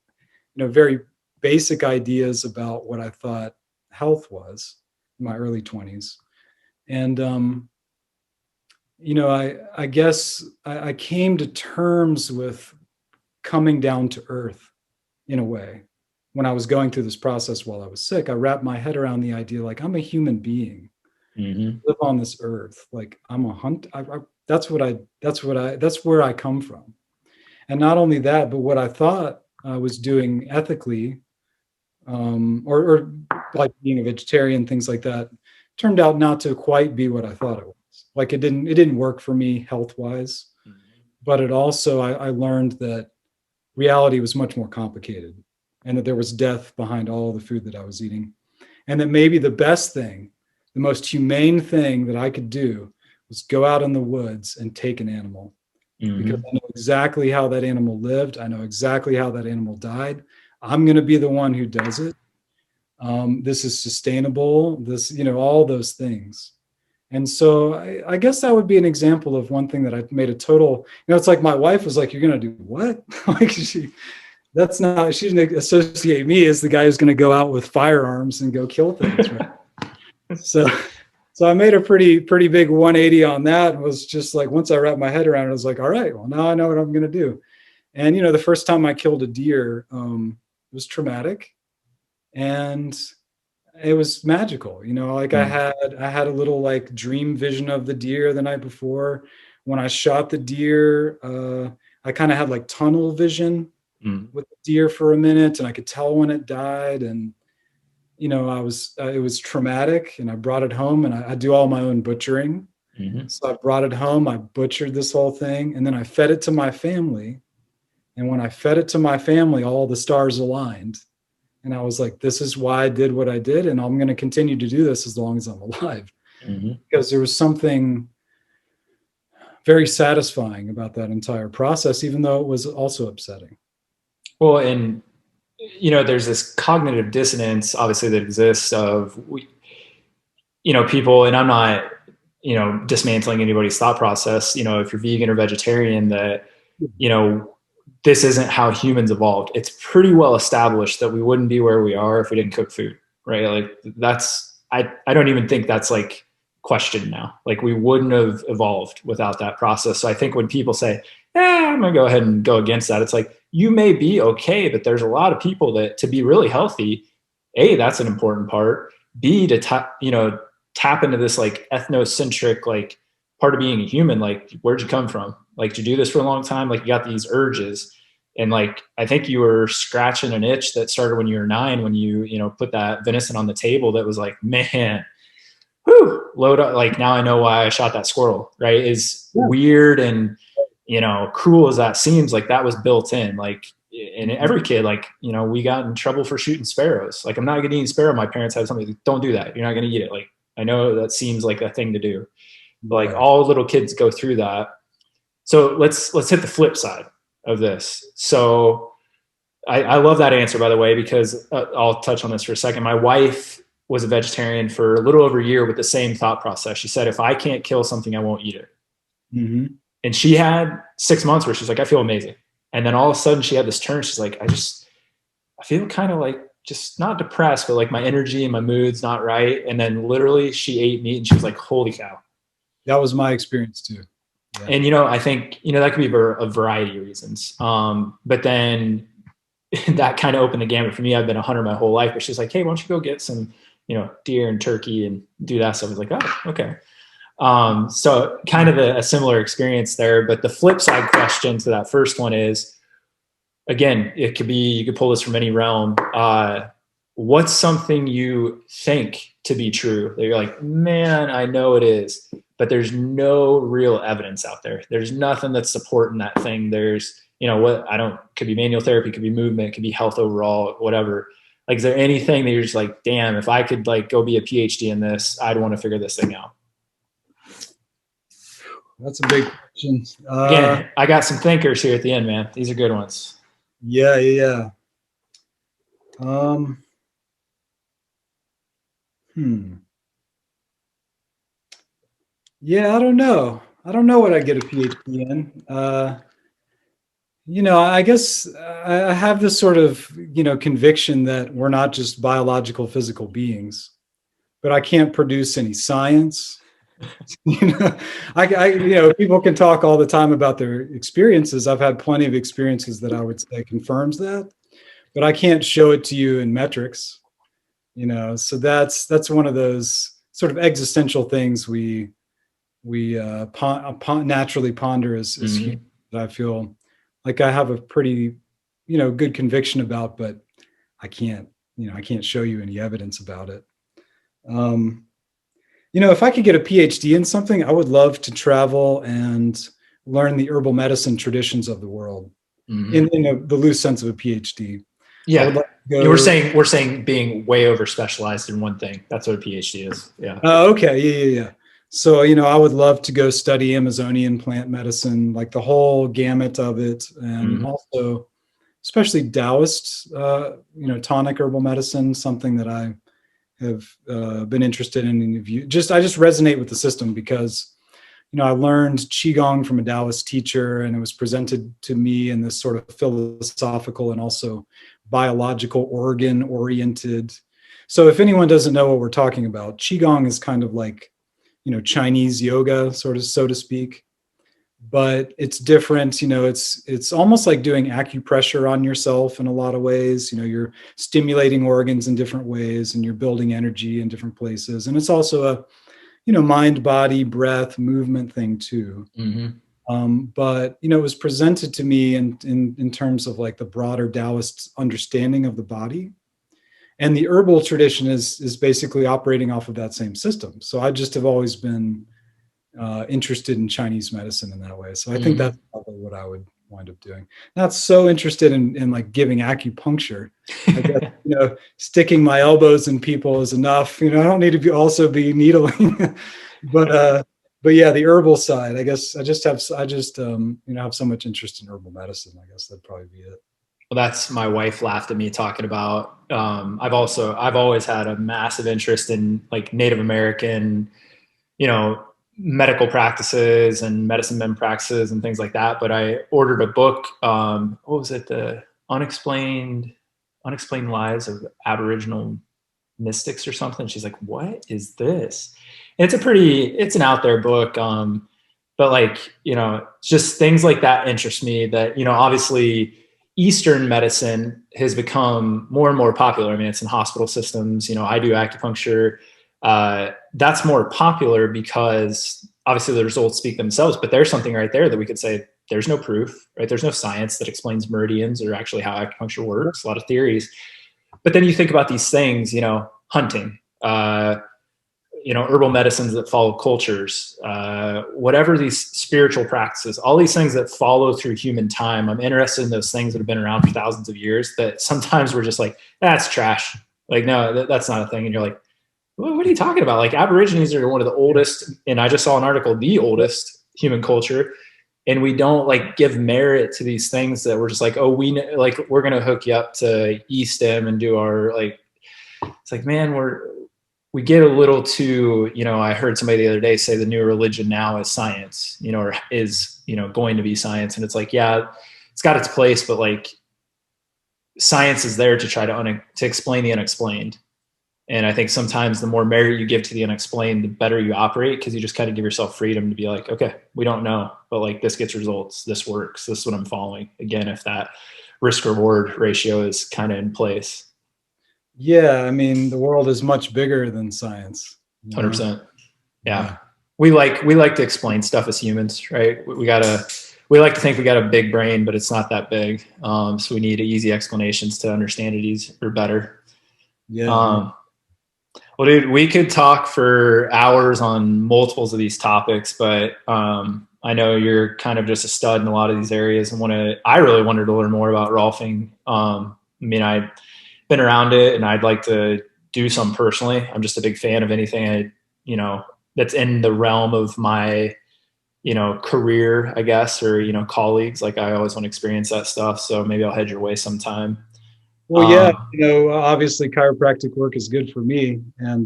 very basic ideas about what I thought health was in my early 20s. And, I guess I came to terms with coming down to earth in a way. When I was going through this process while I was sick, I wrapped my head around the idea, like, I'm a human being, live on this earth. Like, I'm a hunt. That's where I come from. And not only that, but what I thought I was doing ethically, or like being a vegetarian, things like that, turned out not to quite be what I thought it was. Like, it didn't work for me health-wise, but it also, I learned that reality was much more complicated, and that there was death behind all the food that I was eating. And that maybe the best thing, the most humane thing that I could do was go out in the woods and take an animal, because I know exactly how that animal lived. I know exactly how that animal died. I'm going to be the one who does it. This is sustainable, all those things. And so I guess that would be an example of one thing that I made a total, it's like my wife was like, you're going to do what? Like she didn't associate me as the guy who's going to go out with firearms and go kill things. Right? So I made a pretty big 180 on that. It was just like, once I wrapped my head around it, I was like, all right, well, now I know what I'm going to do. And, the first time I killed a deer, it was traumatic, and it was magical. Like I had a little like dream vision of the deer the night before. When I shot the deer, I kind of had like tunnel vision with the deer for a minute, and I could tell when it died. And, it was traumatic, and I brought it home, and I do all my own butchering. So I brought it home, I butchered this whole thing, and then I fed it to my family. And when I fed it to my family, all the stars aligned. And I was like, this is why I did what I did, and I'm going to continue to do this as long as I'm alive. Because there was something very satisfying about that entire process, even though it was also upsetting. Well, and, there's this cognitive dissonance, obviously, that exists of, people, and I'm not, dismantling anybody's thought process, if you're vegan or vegetarian, that, this isn't how humans evolved. It's pretty well established that we wouldn't be where we are if we didn't cook food, right? Like I don't even think that's like questioned now. Like, we wouldn't have evolved without that process. So I think when people say, I'm going to go ahead and go against that, it's like, you may be okay, but there's a lot of people that, to be really healthy, A, that's an important part. B, to tap into this like ethnocentric, like part of being a human. Like, where'd you come from? Like, did you do this for a long time? Like, you got these urges. And like, I think you were scratching an itch that started when you were 9, when you, put that venison on the table that was like, man, whew, load up. Like, now I know why I shot that squirrel, right? Is weird and, cruel as that seems, like that was built in. Like, and every kid, like, we got in trouble for shooting sparrows. Like, I'm not going to eat a sparrow. My parents had something like, don't do that. You're not going to eat it. Like, I know that seems like a thing to do, but like all little kids go through that. So let's hit the flip side of this. So I love that answer, by the way, because I'll touch on this for a second. My wife was a vegetarian for a little over a year with the same thought process. She said, if I can't kill something, I won't eat it. And she had 6 months where she's like, I feel amazing. And then all of a sudden she had this turn. She's like, I feel kind of like just not depressed, but like my energy and my mood's not right. And then literally she ate meat and she was like, holy cow. That was my experience too. Yeah. And, I think, that could be for a variety of reasons. But then that kind of opened the gamut for me. I've been a hunter my whole life, but she's like, hey, why don't you go get some, deer and turkey and do that stuff. I was like, oh, okay. So kind of a similar experience there. But the flip side question to that first one is, again, it could be, you could pull this from any realm. What's something you think to be true that you're like, man, I know it is, but there's no real evidence out there. There's nothing that's supporting that thing. There's, could be manual therapy, could be movement, could be health overall, whatever. Like, is there anything that you're just like, damn, if I could like go be a PhD in this, I'd want to figure this thing out? That's a big question. Again, I got some thinkers here at the end, man. These are good ones. Yeah. Yeah, I don't know. I don't know what I get a PhD in. I guess I have this sort of, conviction that we're not just biological physical beings, but I can't produce any science. People can talk all the time about their experiences. I've had plenty of experiences that I would say confirms that, but I can't show it to you in metrics, so that's one of those sort of existential things we naturally ponder as humans, that I feel like I have a pretty, good conviction about, but I can't show you any evidence about it. If I could get a PhD in something, I would love to travel and learn the herbal medicine traditions of the world, in the loose sense of a PhD. Yeah. We're saying being way over specialized in one thing. That's what a PhD is. Yeah. Okay. Yeah. So, I would love to go study Amazonian plant medicine, like the whole gamut of it. And also, especially Taoist, tonic herbal medicine, something that I have been interested in. I just resonate with the system because, I learned Qigong from a Taoist teacher, and it was presented to me in this sort of philosophical and also biological organ oriented. So if anyone doesn't know what we're talking about, Qigong is kind of like, Chinese yoga, sort of, so to speak, but it's different. It's almost like doing acupressure on yourself in a lot of ways. You're stimulating organs in different ways, and you're building energy in different places. And it's also a, mind, body, breath, movement thing too. But it was presented to me in terms of like the broader Taoist understanding of the body. And the herbal tradition is basically operating off of that same system. So I just have always been interested in Chinese medicine in that way. So I think that's probably what I would wind up doing. Not so interested in like giving acupuncture. I guess, sticking my elbows in people is enough. I don't need to also be needling. but yeah, the herbal side, I guess I have so much interest in herbal medicine. I guess that'd probably be it. Well, that's, my wife laughed at me talking about, I've always had a massive interest in like Native American, medical practices and medicine men practices and things like that. But I ordered a book. What was it? The Unexplained Lives of Aboriginal Mystics or something. She's like, what is this? And it's an out there book. But like, just things like that interest me, that, obviously Eastern medicine has become more and more popular. I mean, it's in hospital systems. I do acupuncture. That's more popular because obviously the results speak themselves, but there's something right there that we could say there's no proof, right? There's no science that explains meridians or actually how acupuncture works, a lot of theories. But then you think about these things, hunting, herbal medicines that follow cultures, whatever these spiritual practices, all these things that follow through human time. I'm interested in those things that have been around for thousands of years that sometimes we're just like, that's trash. Like, no, that's not a thing. And you're like, what are you talking about? Like, Aborigines are one of the oldest, and I just saw an article, the oldest human culture. And we don't like give merit to these things that we're just like, oh, we're going to hook you up to E-stem and do our, like, it's like, man, we get a little too, I heard somebody the other day say the new religion now is science, or is, going to be science. And it's like, yeah, it's got its place, but like science is there to try to explain the unexplained. And I think sometimes the more merit you give to the unexplained, the better you operate, because you just kind of give yourself freedom to be like, okay, we don't know, but like this gets results, this works, this is what I'm following. Again, if that risk reward ratio is kind of in place. Yeah, I mean, the world is much bigger than science. 100%. Yeah. we like to explain stuff as humans, right? We like to think we got a big brain, but it's not that big. So we need easy explanations to understand it easy or better. Yeah. Well, dude, we could talk for hours on multiples of these topics, but I know you're kind of just a stud in a lot of these areas, and I really wanted to learn more about Rolfing. I mean, I've been around it, and I'd like to do some personally. I'm just a big fan of anything that's in the realm of my career, I guess, or colleagues. Like, I always want to experience that stuff. So maybe I'll head your way sometime. Well, yeah, obviously chiropractic work is good for me. And,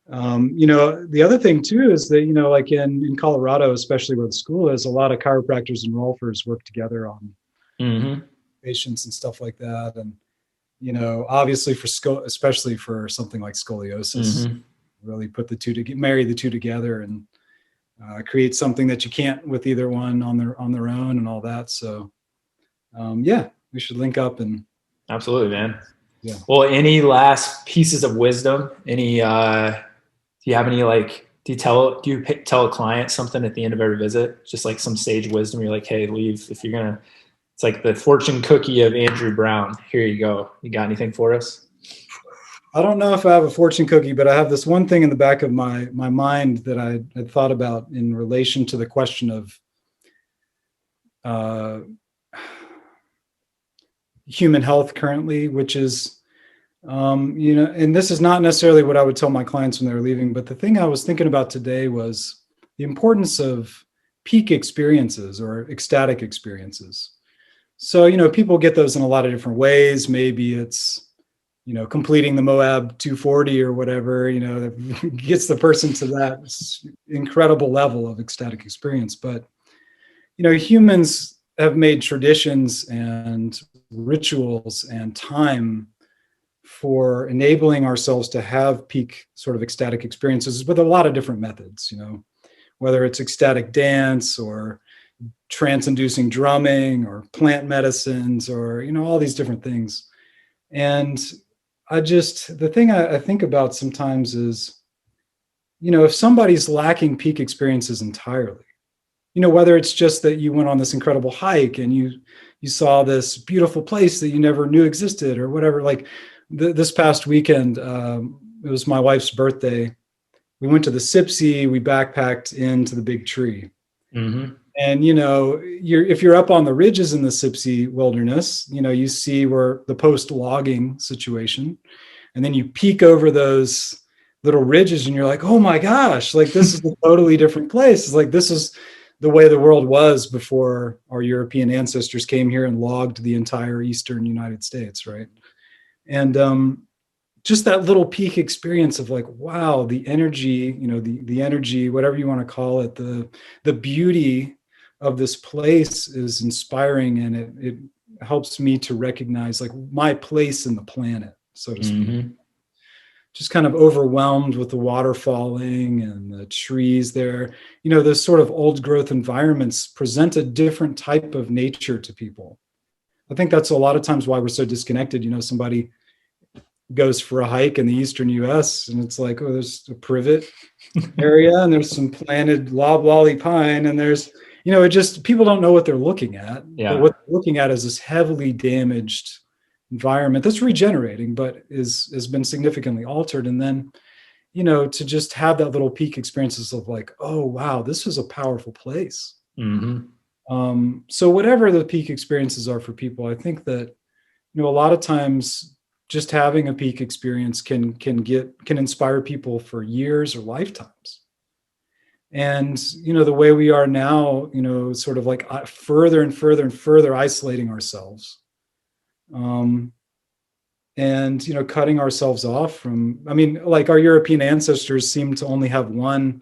the other thing too is that, like in Colorado, especially where the school is, a lot of chiropractors and Rolfers work together on patients and stuff like that. And, obviously especially for something like scoliosis, really put marry the two together and create something that you can't with either one on their own and all that. So, yeah, we should link up and. Absolutely, man. Yeah. Well, any last pieces of wisdom? Do you have any, do you tell a client something at the end of every visit? Just like some sage wisdom. You're like, hey, leave. It's like the fortune cookie of Andrew Brown. Here you go. You got anything for us? I don't know if I have a fortune cookie, but I have this one thing in the back of my mind that I had thought about in relation to the question of human health currently, which is, and this is not necessarily what I would tell my clients when they were leaving, but the thing I was thinking about today was the importance of peak experiences or ecstatic experiences. So, people get those in a lot of different ways. Maybe it's, completing the Moab 240 or whatever, that gets the person to that incredible level of ecstatic experience. But, humans have made traditions and rituals and time for enabling ourselves to have peak sort of ecstatic experiences with a lot of different methods, whether it's ecstatic dance or trance-inducing drumming or plant medicines or, all these different things. And the thing I think about sometimes is, if somebody's lacking peak experiences entirely, whether it's just that you went on this incredible hike and you saw this beautiful place that you never knew existed or whatever, like this past weekend, it was my wife's birthday. We went to the Sipsey, we backpacked into the Big Tree. Mm-hmm. And, if you're up on the ridges in the Sipsey wilderness, you see where the post-logging situation, and then you peek over those little ridges and you're like, oh my gosh, like this is a totally different place. It's like, this is the way the world was before our European ancestors came here and logged the entire Eastern United States. Right. And just that little peak experience of like, wow, the energy, the energy, whatever you want to call it, the beauty of this place is inspiring, and it helps me to recognize like my place in the planet, so to speak. Just kind of overwhelmed with the water falling and the trees there. Those sort of old growth environments present a different type of nature to people. I think that's a lot of times why we're so disconnected. Somebody goes for a hike in the Eastern US and it's like, oh, there's a privet area and there's some planted loblolly pine and there's, people don't know what they're looking at. Yeah. But what they're looking at is this heavily damaged environment that's regenerating, but has been significantly altered. And then, to just have that little peak experiences of like, oh, wow, this is a powerful place. Mm-hmm. So whatever the peak experiences are for people, I think that, a lot of times just having a peak experience can inspire people for years or lifetimes. And, the way we are now, sort of like further and further and further isolating ourselves. And, cutting ourselves off from, like our European ancestors seem to only have one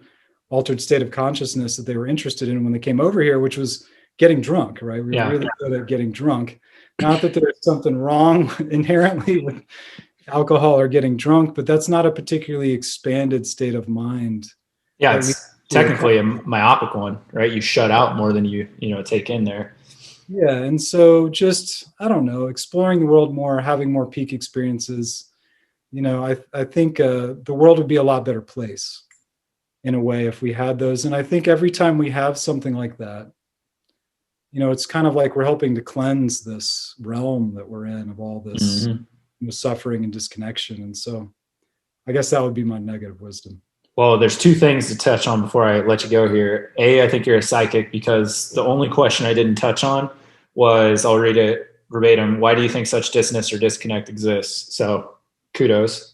altered state of consciousness that they were interested in when they came over here, which was getting drunk, right? We were really good at getting drunk. Not that there's something wrong inherently with alcohol or getting drunk, but that's not a particularly expanded state of mind. Yeah, it's technically a myopic one, right? You shut out more than you take in there. Yeah. And so just, I don't know, exploring the world more, having more peak experiences, I think the world would be a lot better place. in a way if we had those. And I think every time we have something like that, it's kind of like we're helping to cleanse this realm that we're in of all this suffering and disconnection. And so I guess that would be my negative wisdom. Well, there's two things to touch on before I let you go here. A, I think you're a psychic, because the only question I didn't touch on was, I'll read it verbatim. Why do you think such dissonance or disconnect exists? So kudos.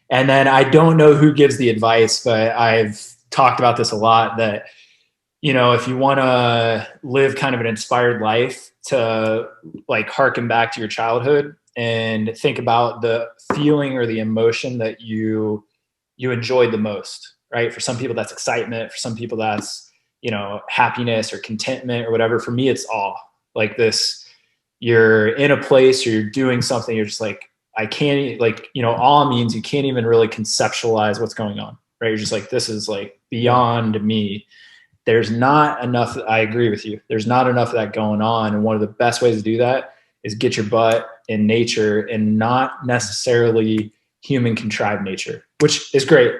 And then I don't know who gives the advice, but I've talked about this a lot, that, if you want to live kind of an inspired life, to like harken back to your childhood and think about the feeling or the emotion that you enjoyed the most, right? For some people that's excitement. For some people that's, happiness or contentment or whatever. For me, it's awe. Like this, you're in a place or you're doing something, you're just like, I can't, like, awe means you can't even really conceptualize what's going on, right? You're just like, this is like beyond me. There's not enough. I agree with you. There's not enough of that going on. And one of the best ways to do that is get your butt in nature, and not necessarily human contrived nature, which is great,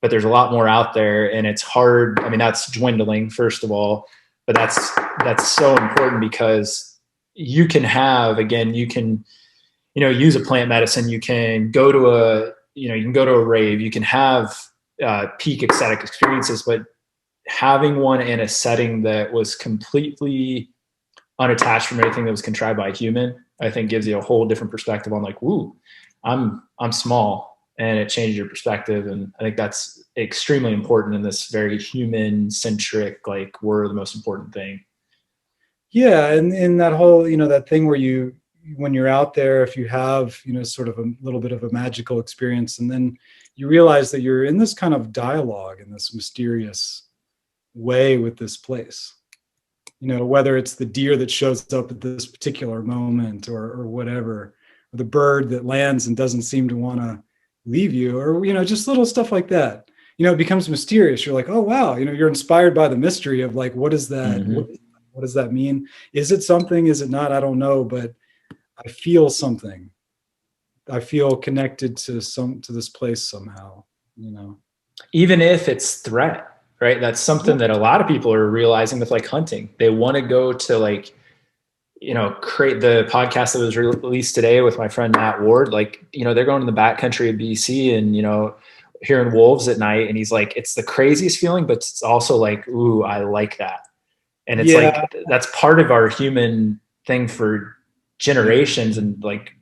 but there's a lot more out there, and it's hard. I mean, that's dwindling, first of all, but that's so important, because you can have, again, you can, use a plant medicine. You can go to a rave, you can have peak ecstatic experiences, but having one in a setting that was completely unattached from anything that was contrived by a human, I think gives you a whole different perspective on like, woo, I'm small, and it changes your perspective. And I think that's extremely important in this very human centric, like, we're the most important thing. Yeah. And in that whole, that thing where when you're out there, if you have, sort of a little bit of a magical experience, and then you realize that you're in this kind of dialogue in this mysterious way with this place, whether it's the deer that shows up at this particular moment or whatever, or the bird that lands and doesn't seem to want to leave you, or, just little stuff like that, it becomes mysterious. You're like, oh, wow. You're inspired by the mystery of like, what is that? What does that mean? Is it something? Is it not? I don't know, but I feel something. I feel connected to this place somehow, Even if it's threat, right? That's something that a lot of people are realizing with like hunting. They want to go to like, create the podcast that was released today with my friend Matt Ward. Like, they're going to the backcountry of BC and, hearing wolves at night. And he's like, it's the craziest feeling, but it's also like, ooh, I like that. And it's like, that's part of our human thing for generations. And like,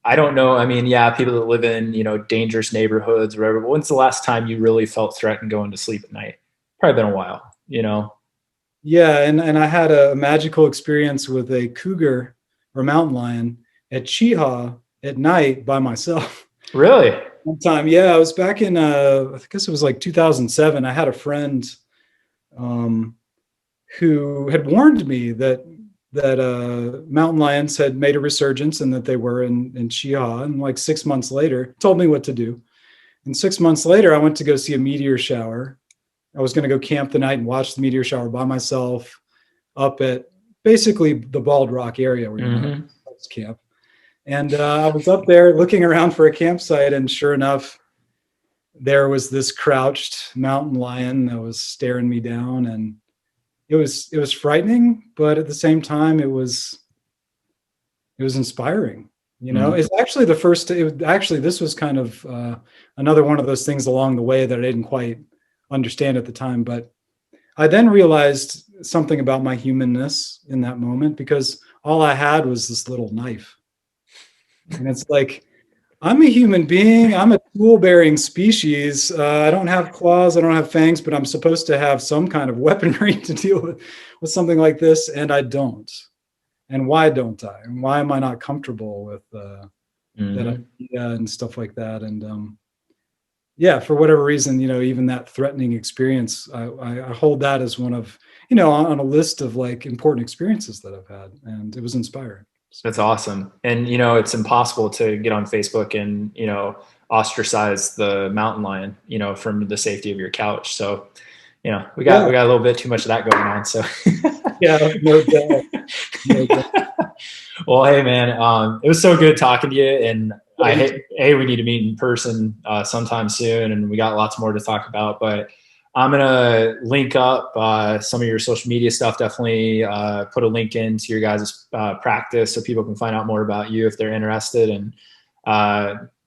I don't know. I mean, yeah, people that live in, dangerous neighborhoods or whatever, but when's the last time you really felt threatened going to sleep at night? Probably been a while, Yeah. And I had a magical experience with a cougar or mountain lion at Chiha at night by myself. Really? One time. Yeah. I was back in, I guess it was like 2007. I had a friend who had warned me that mountain lions had made a resurgence and that they were in Chiha. And like 6 months later, told me what to do. And 6 months later, I went to go see a meteor shower. I was going to go camp the night and watch the meteor shower by myself up at basically the Bald Rock area where you camp. And I was up there looking around for a campsite, and sure enough, there was this crouched mountain lion that was staring me down, and it was frightening, but at the same time, it was inspiring. It's actually this was kind of another one of those things along the way that I didn't quite understand at the time, but I then realized something about my humanness in that moment, because all I had was this little knife. And it's like, I'm a human being. I'm a tool-bearing species. I don't have claws. I don't have fangs, but I'm supposed to have some kind of weaponry to deal with something like this, and I don't. And why don't I? And why am I not comfortable with that idea and stuff like that? And for whatever reason, even that threatening experience, I hold that as one of, on a list of like important experiences that I've had, and it was inspiring. That's awesome. And, it's impossible to get on Facebook and, ostracize the mountain lion, from the safety of your couch. So, we got a little bit too much of that going on. So yeah, no doubt. Well, hey man, it was so good talking to you. And We need to meet in person sometime soon, and we got lots more to talk about, but I'm going to link up some of your social media stuff. Definitely put a link into your guys' practice so people can find out more about you if they're interested. And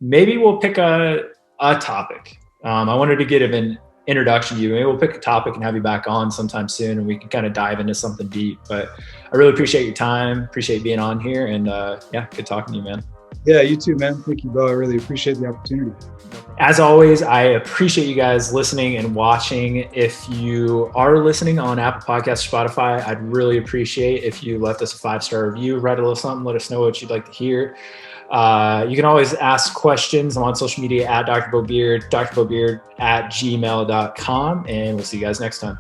maybe we'll pick a topic. I wanted to get an introduction to you. Maybe we'll pick a topic and have you back on sometime soon, and we can kind of dive into something deep. But I really appreciate your time. Appreciate being on here. And good talking to you, man. Yeah, you too, man. Thank you, Beau. I really appreciate the opportunity. As always, I appreciate you guys listening and watching. If you are listening on Apple Podcasts, Spotify, I'd really appreciate if you left us a 5-star review, write a little something, let us know what you'd like to hear. You can always ask questions. I'm on social media at Dr. Beau Beard, drbeaubeard@gmail.com, and we'll see you guys next time.